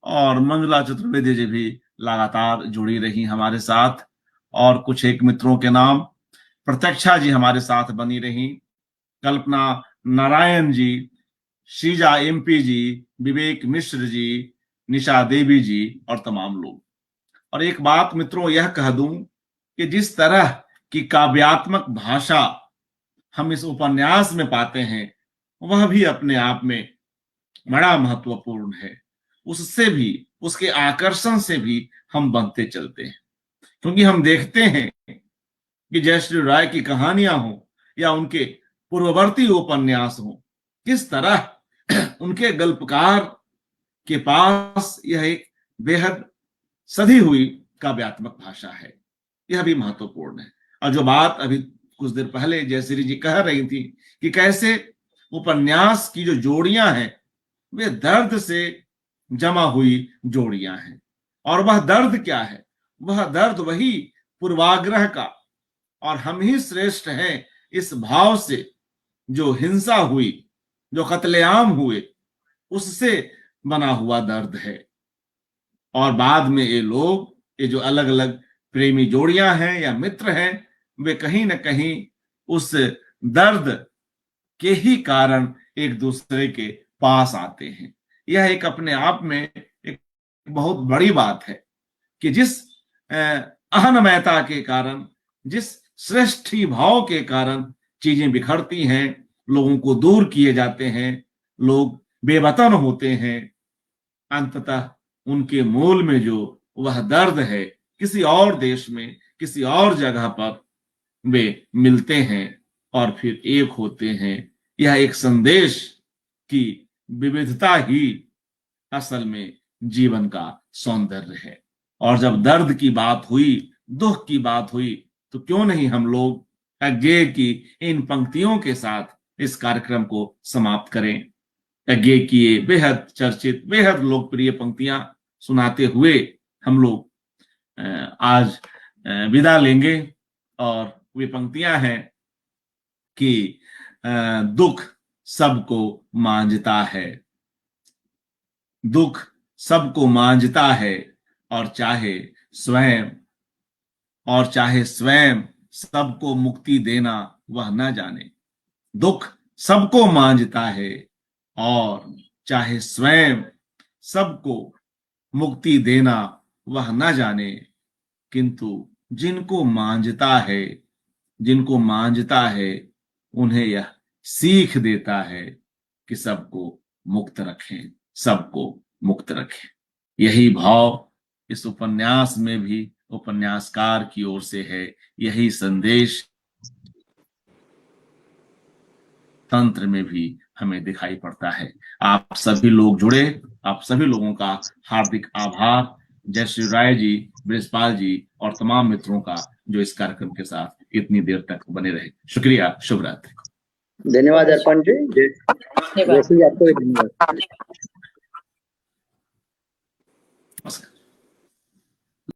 और मंजुला चतुर्वेदी जी भी लगातार जुड़ी रही हमारे साथ। और कुछ एक मित्रों के नाम, प्रत्यक्षा जी हमारे साथ बनी रही, कल्पना नारायण जी, शीजा एमपी जी, विवेक मिश्र जी, निशा देवी जी और तमाम लोग। और एक बात मित्रों यह कह दूं कि जिस तरह की काव्यात्मक भाषा हम इस उपन्यास में पाते हैं वह भी अपने आप में बड़ा महत्वपूर्ण है। उससे भी, उसके आकर्षण से भी हम बनते चलते हैं, क्योंकि हम देखते हैं कि जयश्री राय की कहानियां हो या उनके पूर्ववर्ती उपन्यास हो, किस तरह उनके गल्पकार के पास यह एक बेहद सधी हुई काव्यात्मक भाषा है। यह भी महत्वपूर्ण है। और जो बात अभी कुछ देर पहले जयश्री जी कह रही थी कि कैसे उपन्यास की जो जोड़ियां हैं वे दर्द से जमा हुई जोड़ियां हैं। और वह दर्द क्या है? वह दर्द वही पूर्वाग्रह का और हम ही श्रेष्ठ हैं इस भाव से जो हिंसा हुई, जो कत्लेआम हुए, उससे बना हुआ दर्द है। और बाद में ये लोग, ये जो अलग अलग प्रेमी जोड़ियां हैं या मित्र हैं, वे कहीं ना कहीं उस दर्द के ही कारण एक दूसरे के पास आते हैं। यह एक अपने आप में एक बहुत बड़ी बात है कि जिस अहनमयता के कारण, जिस श्रेष्ठी भाव के कारण चीजें बिखरती हैं, लोगों को दूर किए जाते हैं, लोग बेवतन होते हैं, अंततः उनके मूल में जो वह दर्द है, किसी और देश में, किसी और जगह पर वे मिलते हैं और फिर एक होते हैं। यह एक संदेश की विविधता ही असल में जीवन का सौंदर्य है। और जब दर्द की बात हुई, दुख की बात हुई, तो क्यों नहीं हम लोग अज्ञेय की इन पंक्तियों के साथ इस कार्यक्रम को समाप्त करें। अज्ञेय की ये बेहद चर्चित, बेहद लोकप्रिय पंक्तियां सुनाते हुए हम लोग आज विदा लेंगे। और वे पंक्तियां हैं कि दुख सबको मांझता है, दुख सबको मांझता है, और चाहे स्वयं सबको मुक्ति देना वह न जाने। दुख सबको मांझता है और चाहे स्वयं सबको मुक्ति देना वह न जाने, किंतु जिनको मांझता है उन्हें यह सीख देता है कि सबको मुक्त रखें। यही भाव इस उपन्यास में भी उपन्यासकार की ओर से है, यही संदेश तंत्र में भी हमें दिखाई पड़ता है। आप सभी लोग जुड़े, आप सभी लोगों का हार्दिक आभार। जय श्री राय जी, बृजपाल जी और तमाम मित्रों का जो इस कार्यक्रम के साथ इतनी देर तक बने रहे। शुक्रिया, शुभ रात्रि। धन्यवाद अर्पण जी। धन्यवाद। जैसे ही आपको धन्यवाद। नमस्कार।